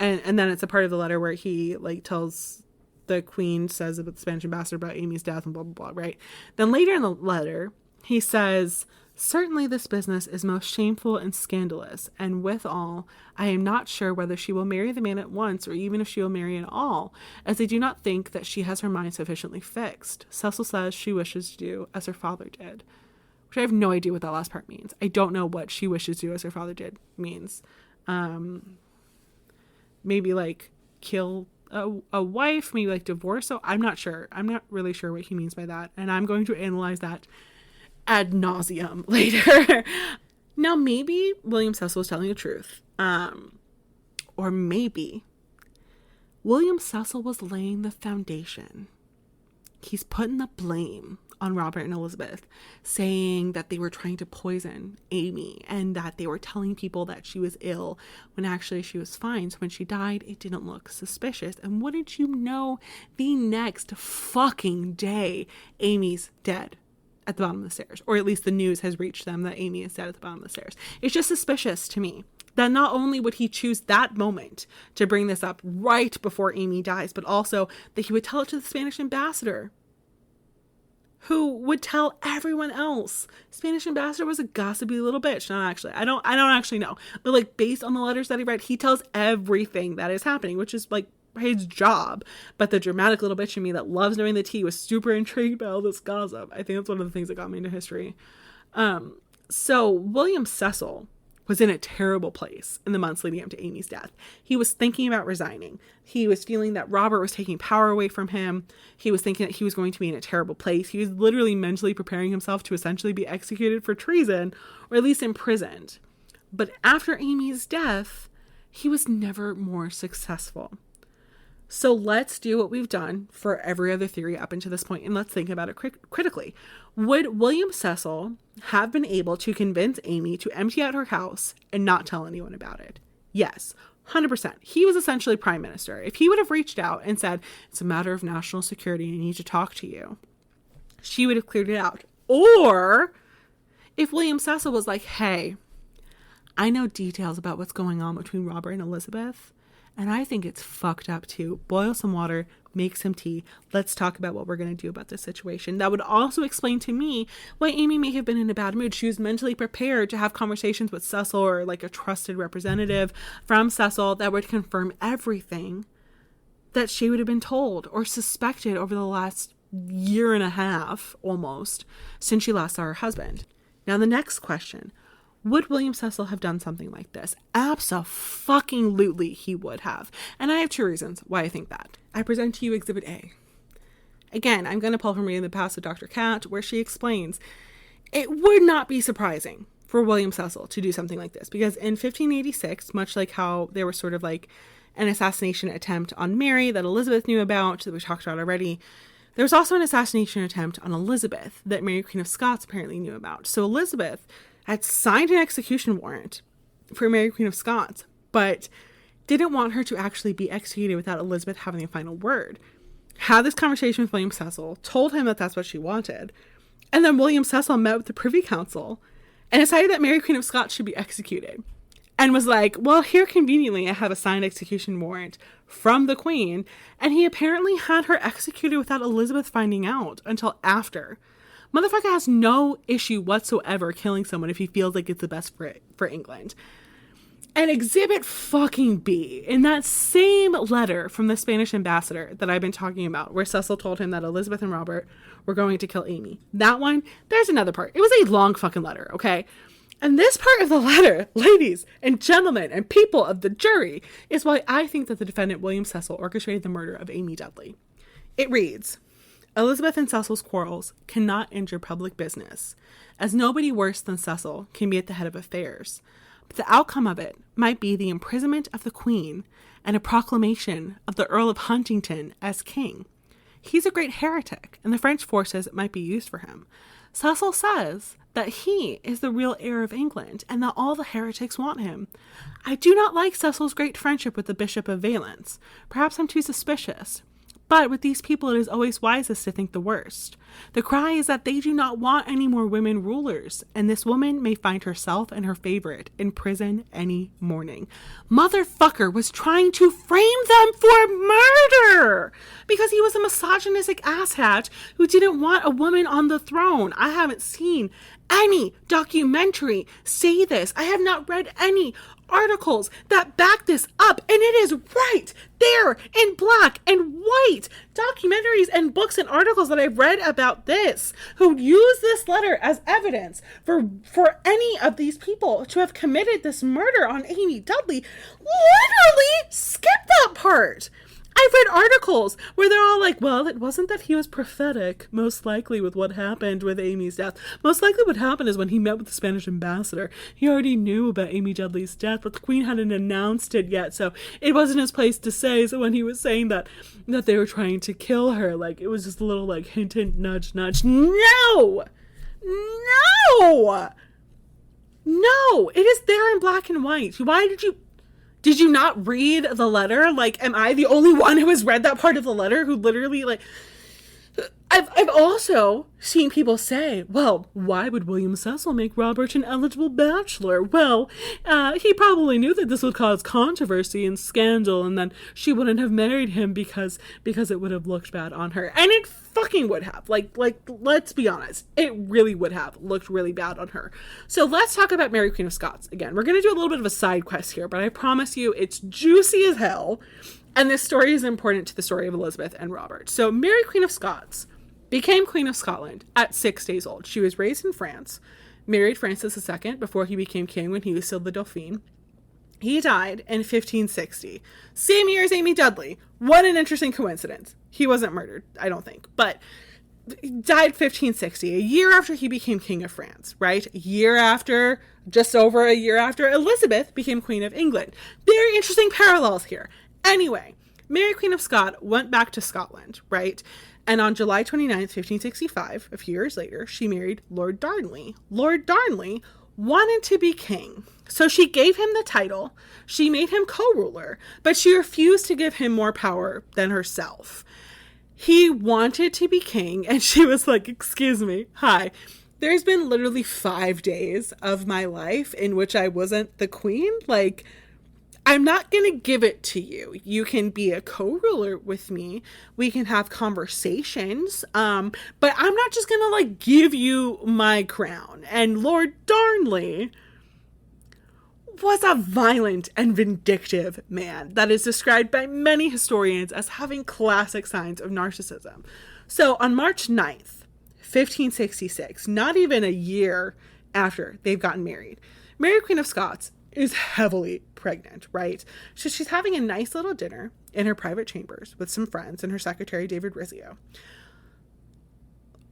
and then it's a part of the letter where he tells the Queen, says about the Spanish ambassador about Amy's death and blah, blah, blah, right? Then later in the letter, he says, certainly this business is most shameful and scandalous, and withal, I am not sure whether she will marry the man at once or even if she will marry at all, as I do not think that she has her mind sufficiently fixed. Cecil says she wishes to do as her father did, which I have no idea what that last part means. I don't know what she wishes to do as her father did means. Maybe kill a wife, maybe divorce. So I'm not sure. I'm not really sure what he means by that. And I'm going to analyze that ad nauseum later. Now, maybe William Cecil was telling the truth. Or maybe William Cecil was laying the foundation. He's putting the blame on Robert and Elizabeth, saying that they were trying to poison Amy and that they were telling people that she was ill when actually she was fine. So when she died, it didn't look suspicious. And wouldn't you know, the next fucking day, Amy's dead at the bottom of the stairs, or at least the news has reached them that Amy is dead at the bottom of the stairs. It's just suspicious to me that not only would he choose that moment to bring this up right before Amy dies, but also that he would tell it to the Spanish ambassador, who would tell everyone else. Spanish ambassador was a gossipy little bitch. Not actually. I don't actually know. But based on the letters that he read, he tells everything that is happening, which is his job. But the dramatic little bitch in me that loves knowing the tea was super intrigued by all this gossip. I think that's one of the things that got me into history. So William Cecil was in a terrible place in the months leading up to Amy's death. He was thinking about resigning. He was feeling that Robert was taking power away from him. He was thinking that he was going to be in a terrible place. He was literally mentally preparing himself to essentially be executed for treason, or at least imprisoned. But after Amy's death, he was never more successful. So let's do what we've done for every other theory up until this point, and let's think about it critically. Would William Cecil have been able to convince Amy to empty out her house and not tell anyone about it? Yes, 100%. He was essentially prime minister. If he would have reached out and said, it's a matter of national security, I need to talk to you, she would have cleared it out. Or if William Cecil was like, hey, I know details about what's going on between Robert and Elizabeth, and I think it's fucked up too. Boil some water, make some tea. Let's talk about what we're going to do about this situation. That would also explain to me why Amy may have been in a bad mood. She was mentally prepared to have conversations with Cecil, or a trusted representative from Cecil that would confirm everything that she would have been told or suspected over the last year and a half almost since she last saw her husband. Now the next question. Would William Cecil have done something like this? Abso-fucking-lutely he would have. And I have two reasons why I think that. I present to you Exhibit A. Again, I'm going to pull from Reading the Past with Dr. Cat, where she explains it would not be surprising for William Cecil to do something like this. Because in 1586, much like how there was sort of an assassination attempt on Mary that Elizabeth knew about, that we talked about already, there was also an assassination attempt on Elizabeth that Mary Queen of Scots apparently knew about. So Elizabeth had signed an execution warrant for Mary Queen of Scots, but didn't want her to actually be executed without Elizabeth having a final word. Had this conversation with William Cecil, told him that that's what she wanted, and then William Cecil met with the Privy Council and decided that Mary Queen of Scots should be executed. And was like, well, here conveniently I have a signed execution warrant from the Queen, and he apparently had her executed without Elizabeth finding out until after. Motherfucker has no issue whatsoever killing someone if he feels like it's the best for England. And exhibit fucking B, in that same letter from the Spanish ambassador that I've been talking about, where Cecil told him that Elizabeth and Robert were going to kill Amy. That one, there's another part. It was a long fucking letter, okay? And this part of the letter, ladies and gentlemen and people of the jury, is why I think that the defendant, William Cecil, orchestrated the murder of Amy Dudley. It reads, Elizabeth and Cecil's quarrels cannot injure public business, as nobody worse than Cecil can be at the head of affairs. But the outcome of it might be the imprisonment of the Queen and a proclamation of the Earl of Huntingdon as king. He's a great heretic, and the French forces might be used for him. Cecil says that he is the real heir of England, and that all the heretics want him. I do not like Cecil's great friendship with the Bishop of Valence. Perhaps I'm too suspicious. But with these people, it is always wisest to think the worst. The cry is that they do not want any more women rulers, and this woman may find herself and her favorite in prison any morning. Motherfucker was trying to frame them for murder because he was a misogynistic asshat who didn't want a woman on the throne. I haven't seen any documentary say this. I have not read any articles that back this up, and it is right there in black and white documentaries and books and articles that I've read about this, who use this letter as evidence for any of these people to have committed this murder on Amy Dudley. Literally skip that part. I've read articles where they're all like, well, it wasn't that he was prophetic, most likely, with what happened with Amy's death. Most likely what happened is when he met with the Spanish ambassador, he already knew about Amy Dudley's death, but the Queen hadn't announced it yet, so it wasn't his place to say. So when he was saying that they were trying to kill her, like, it was just a little, like, hint, hint, nudge, nudge. No! No! No! It is there in black and white. Why did you not read the letter? Like, am I the only one who has read that part of the letter who literally, like... I've also seen people say, well, why would William Cecil make Robert an eligible bachelor? Well, he probably knew that this would cause controversy and scandal, and then she wouldn't have married him because it would have looked bad on her. And it fucking would have. Like, let's be honest. It really would have looked really bad on her. So let's talk about Mary Queen of Scots. Again, we're going to do a little bit of a side quest here, but I promise you it's juicy as hell. And this story is important to the story of Elizabeth and Robert. So Mary Queen of Scots became Queen of Scotland at 6 days old. She was raised in France, married Francis II before he became king when he was still the Dauphin. He died in 1560, same year as Amy Dudley. What an interesting coincidence. He wasn't murdered, I don't think, but he died 1560, a year after he became King of France, right? Just over a year after Elizabeth became Queen of England. Very interesting parallels here. Anyway, Mary Queen of Scots went back to Scotland, right? And on July 29th, 1565, a few years later, she married Lord Darnley. Lord Darnley wanted to be king, so she gave him the title. She made him co-ruler, but she refused to give him more power than herself. He wanted to be king, and she was like, excuse me, hi. There's been literally 5 days of my life in which I wasn't the queen. Like, I'm not going to give it to you. You can be a co-ruler with me. We can have conversations. But I'm not just going to, like, give you my crown. And Lord Darnley was a violent and vindictive man that is described by many historians as having classic signs of narcissism. So on March 9th, 1566, not even a year after they've gotten married, Mary Queen of Scots is heavily pregnant, right? So she's having a nice little dinner in her private chambers with some friends and her secretary, David Rizzio,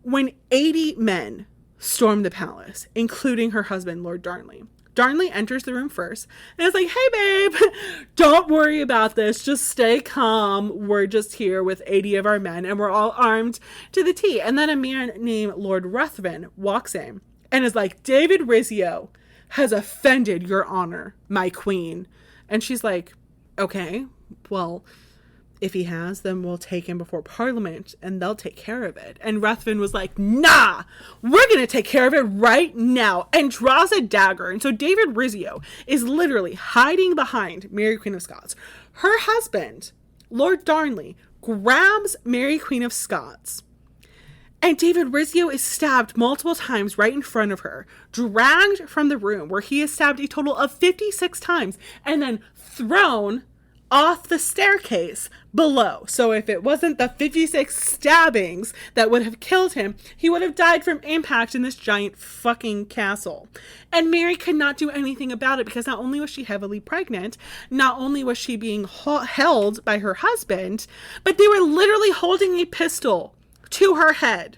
when 80 men storm the palace, including her husband, Lord Darnley. Darnley enters the room first and is like, hey, babe, don't worry about this. Just stay calm. We're just here with 80 of our men and we're all armed to the teeth. And then a man named Lord Ruthven walks in and is like, David Rizzio has offended your honor, my queen. And she's like, okay, well, if he has, then we'll take him before Parliament and they'll take care of it. And Ruthven was like, nah, we're going to take care of it right now, and draws a dagger. And so David Rizzio is literally hiding behind Mary Queen of Scots. Her husband, Lord Darnley, grabs Mary Queen of Scots And David Rizzio is stabbed multiple times right in front of her, dragged from the room where he is stabbed a total of 56 times, and then thrown off the staircase below. So if it wasn't the 56 stabbings that would have killed him, he would have died from impact in this giant fucking castle. And Mary could not do anything about it because not only was she heavily pregnant, not only was she being held by her husband, but they were literally holding a pistol to her head.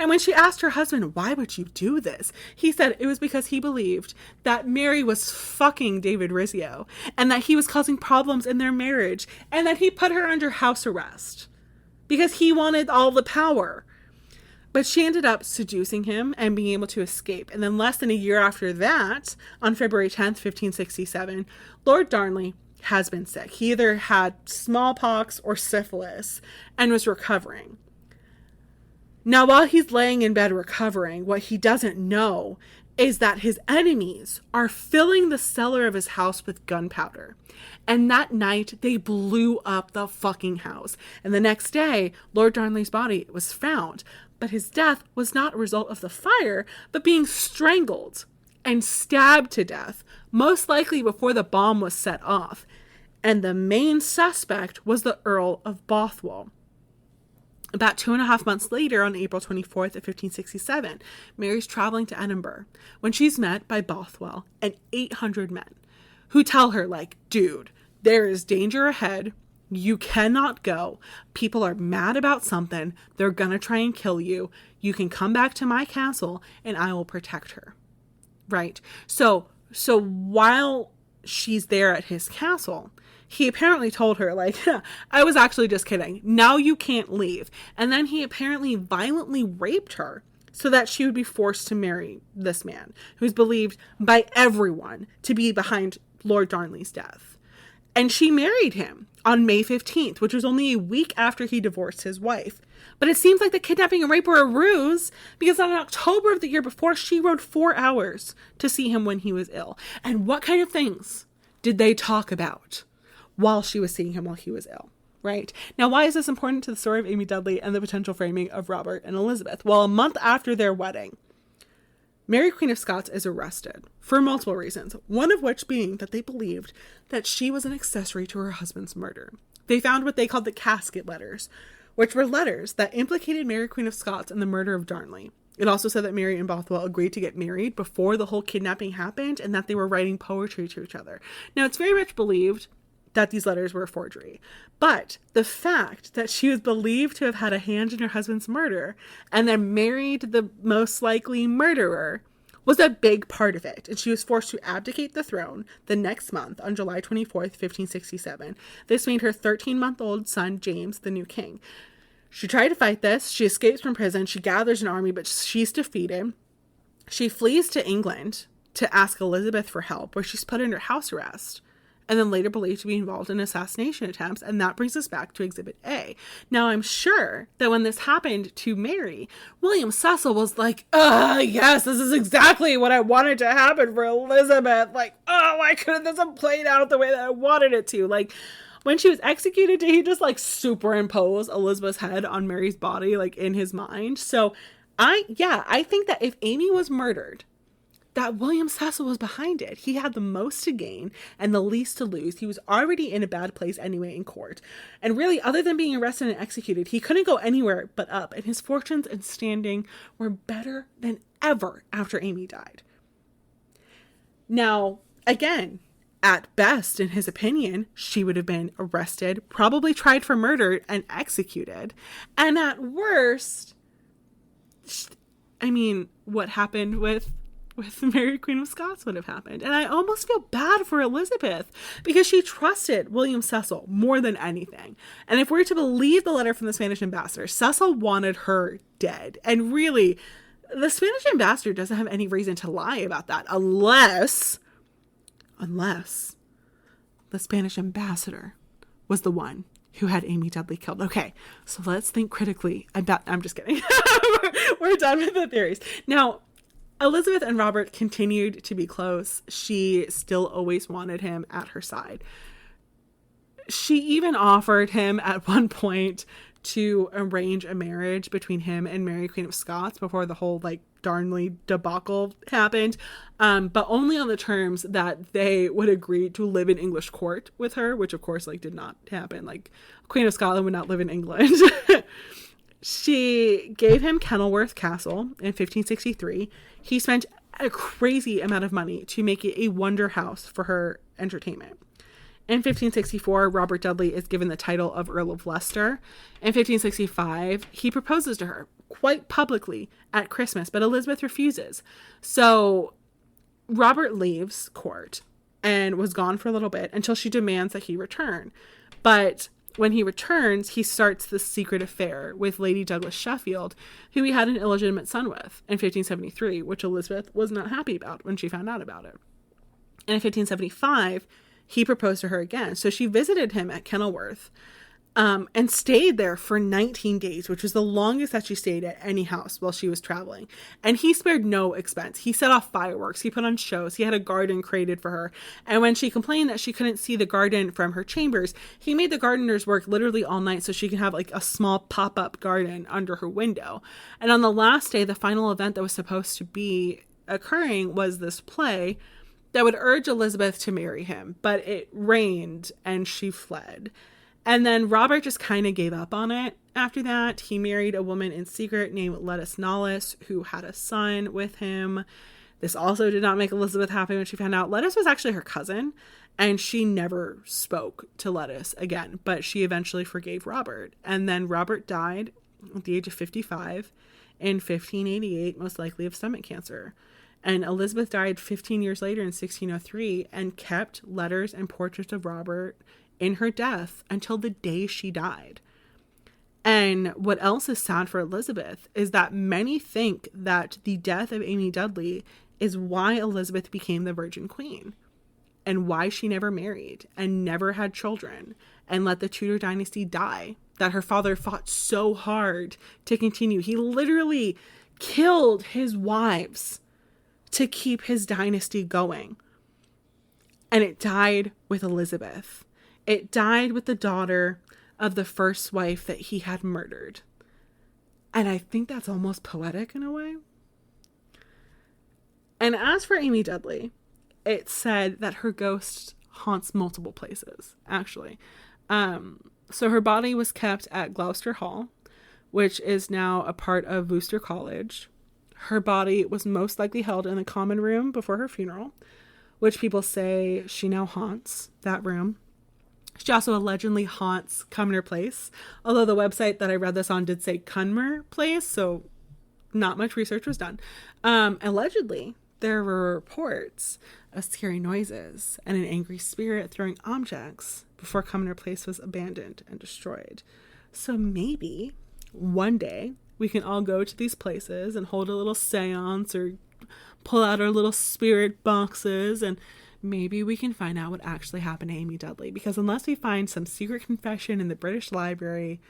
And when she asked her husband, why would you do this? He said it was because he believed that Mary was fucking David Rizzio and that he was causing problems in their marriage and that he put her under house arrest because he wanted all the power. But she ended up seducing him and being able to escape. And then less than a year after that, on February 10th, 1567, Lord Darnley has been sick. He either had smallpox or syphilis and was recovering. Now, while he's laying in bed recovering, what he doesn't know is that his enemies are filling the cellar of his house with gunpowder. And that night, they blew up the fucking house. And the next day, Lord Darnley's body was found. But his death was not a result of the fire, but being strangled and stabbed to death, most likely before the bomb was set off. And the main suspect was the Earl of Bothwell. About 2.5 months later, on April 24th of 1567, Mary's traveling to Edinburgh when she's met by Bothwell and 800 men who tell her, like, dude, there is danger ahead. You cannot go. People are mad about something. They're going to try and kill you. You can come back to my castle and I will protect her. Right? So while she's there at his castle, he apparently told her, like, I was actually just kidding. Now you can't leave. And then he apparently violently raped her so that she would be forced to marry this man who's believed by everyone to be behind Lord Darnley's death. And she married him on May 15th, which was only a week after he divorced his wife. But it seems like the kidnapping and rape were a ruse because in October of the year before, she rode 4 hours to see him when he was ill. And what kind of things did they talk about while she was seeing him while he was ill, right? Now, why is this important to the story of Amy Dudley and the potential framing of Robert and Elizabeth? Well, a month after their wedding, Mary, Queen of Scots, is arrested for multiple reasons, one of which being that they believed that she was an accessory to her husband's murder. They found what they called the casket letters, which were letters that implicated Mary, Queen of Scots in the murder of Darnley. It also said that Mary and Bothwell agreed to get married before the whole kidnapping happened and that they were writing poetry to each other. Now, it's very much believed that these letters were a forgery. But the fact that she was believed to have had a hand in her husband's murder and then married the most likely murderer was a big part of it. And she was forced to abdicate the throne the next month on July 24th, 1567. This made her 13-month-old son, James, the new king. She tried to fight this. She escapes from prison. She gathers an army, but she's defeated. She flees to England to ask Elizabeth for help, where she's put under house arrest, and then later believed to be involved in assassination attempts. And that brings us back to Exhibit A. Now, I'm sure that when this happened to Mary, William Cecil was like, yes, this is exactly what I wanted to happen for Elizabeth. Like, why couldn't this have played out the way that I wanted it to? Like, when she was executed, did he just, like, superimpose Elizabeth's head on Mary's body, like, in his mind? So, I think that if Amy was murdered, that William Cecil was behind it. He had the most to gain and the least to lose. He was already in a bad place anyway in court. And really, other than being arrested and executed, he couldn't go anywhere but up. And his fortunes and standing were better than ever after Amy died. Now, again, at best, in his opinion, she would have been arrested, probably tried for murder, and executed. And at worst, what happened with Mary, Queen of Scots would have happened. And I almost feel bad for Elizabeth because she trusted William Cecil more than anything. And if we're to believe the letter from the Spanish ambassador, Cecil wanted her dead. And really, the Spanish ambassador doesn't have any reason to lie about that unless the Spanish ambassador was the one who had Amy Dudley killed. Okay, so let's think critically about... I'm just kidding. We're done with the theories. Now, Elizabeth and Robert continued to be close. She still always wanted him at her side. She even offered him at one point to arrange a marriage between him and Mary, Queen of Scots, before the whole like Darnley debacle happened, but only on the terms that they would agree to live in English court with her, which of course like did not happen. Like, Queen of Scotland would not live in England. She gave him Kenilworth Castle in 1563. He spent a crazy amount of money to make it a wonder house for her entertainment. In 1564, Robert Dudley is given the title of Earl of Leicester. In 1565, he proposes to her quite publicly at Christmas, but Elizabeth refuses. So Robert leaves court and was gone for a little bit until she demands that he return. But when he returns, he starts this secret affair with Lady Douglas Sheffield, who he had an illegitimate son with in 1573, which Elizabeth was not happy about when she found out about it. And in 1575, he proposed to her again. So she visited him at Kenilworth and stayed there for 19 days, which was the longest that she stayed at any house while she was traveling. And he spared no expense. He set off fireworks. He put on shows. He had a garden created for her. And when she complained that she couldn't see the garden from her chambers, he made the gardeners work literally all night so she could have like a small pop-up garden under her window. And on the last day, the final event that was supposed to be occurring was this play that would urge Elizabeth to marry him, but it rained and she fled. And then Robert just kind of gave up on it after that. He married a woman in secret named Lettice Knollys, who had a son with him. This also did not make Elizabeth happy when she found out. Lettice was actually her cousin, and she never spoke to Lettice again, but she eventually forgave Robert. And then Robert died at the age of 55 in 1588, most likely of stomach cancer. And Elizabeth died 15 years later in 1603 and kept letters and portraits of Robert in her death until the day she died. And what else is sad for Elizabeth is that many think that the death of Amy Dudley is why Elizabeth became the Virgin Queen and why she never married and never had children and let the Tudor dynasty die, that her father fought so hard to continue. He literally killed his wives to keep his dynasty going. And it died with Elizabeth. It died with the daughter of the first wife that he had murdered. And I think that's almost poetic in a way. And as for Amy Dudley, it said that her ghost haunts multiple places, actually. So her body was kept at Gloucester Hall, which is now a part of Worcester College. Her body was most likely held in the common room before her funeral, which people say she now haunts that room. She also allegedly haunts Cumnor Place, although the website that I read this on did say Cunmer Place, so not much research was done. Allegedly, there were reports of scary noises and an angry spirit throwing objects before Cumnor Place was abandoned and destroyed. So maybe one day we can all go to these places and hold a little seance or pull out our little spirit boxes, and maybe we can find out what actually happened to Amy Dudley. Because unless we find some secret confession in the British Library,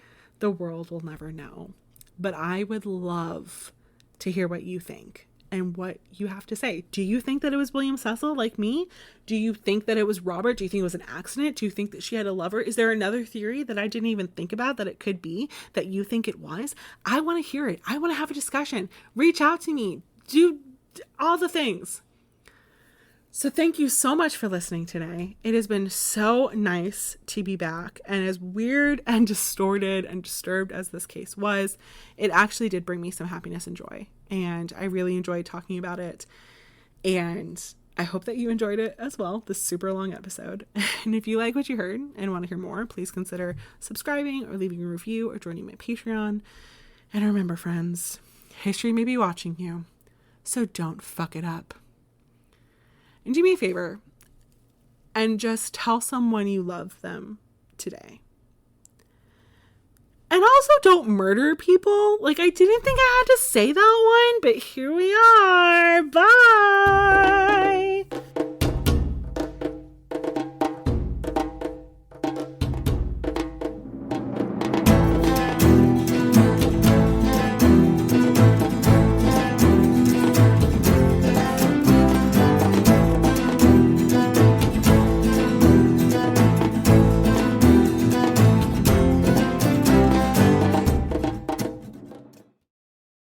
the world will never know. But I would love to hear what you think and what you have to say. Do you think that it was William Cecil like me? Do you think that it was Robert? Do you think it was an accident? Do you think that she had a lover? Is there another theory that I didn't even think about that it could be that you think it was? I want to hear it. I want to have a discussion. Reach out to me. Do all the things. So thank you so much for listening today. It has been so nice to be back, and as weird and distorted and disturbed as this case was, it actually did bring me some happiness and joy, and I really enjoyed talking about it, and I hope that you enjoyed it as well, this super long episode. And if you like what you heard and want to hear more, please consider subscribing or leaving a review or joining my Patreon. And remember, friends, history may be watching you, so don't fuck it up. And do me a favor and just tell someone you love them today. And also don't murder people. Like, I didn't think I had to say that one, but here we are. Bye.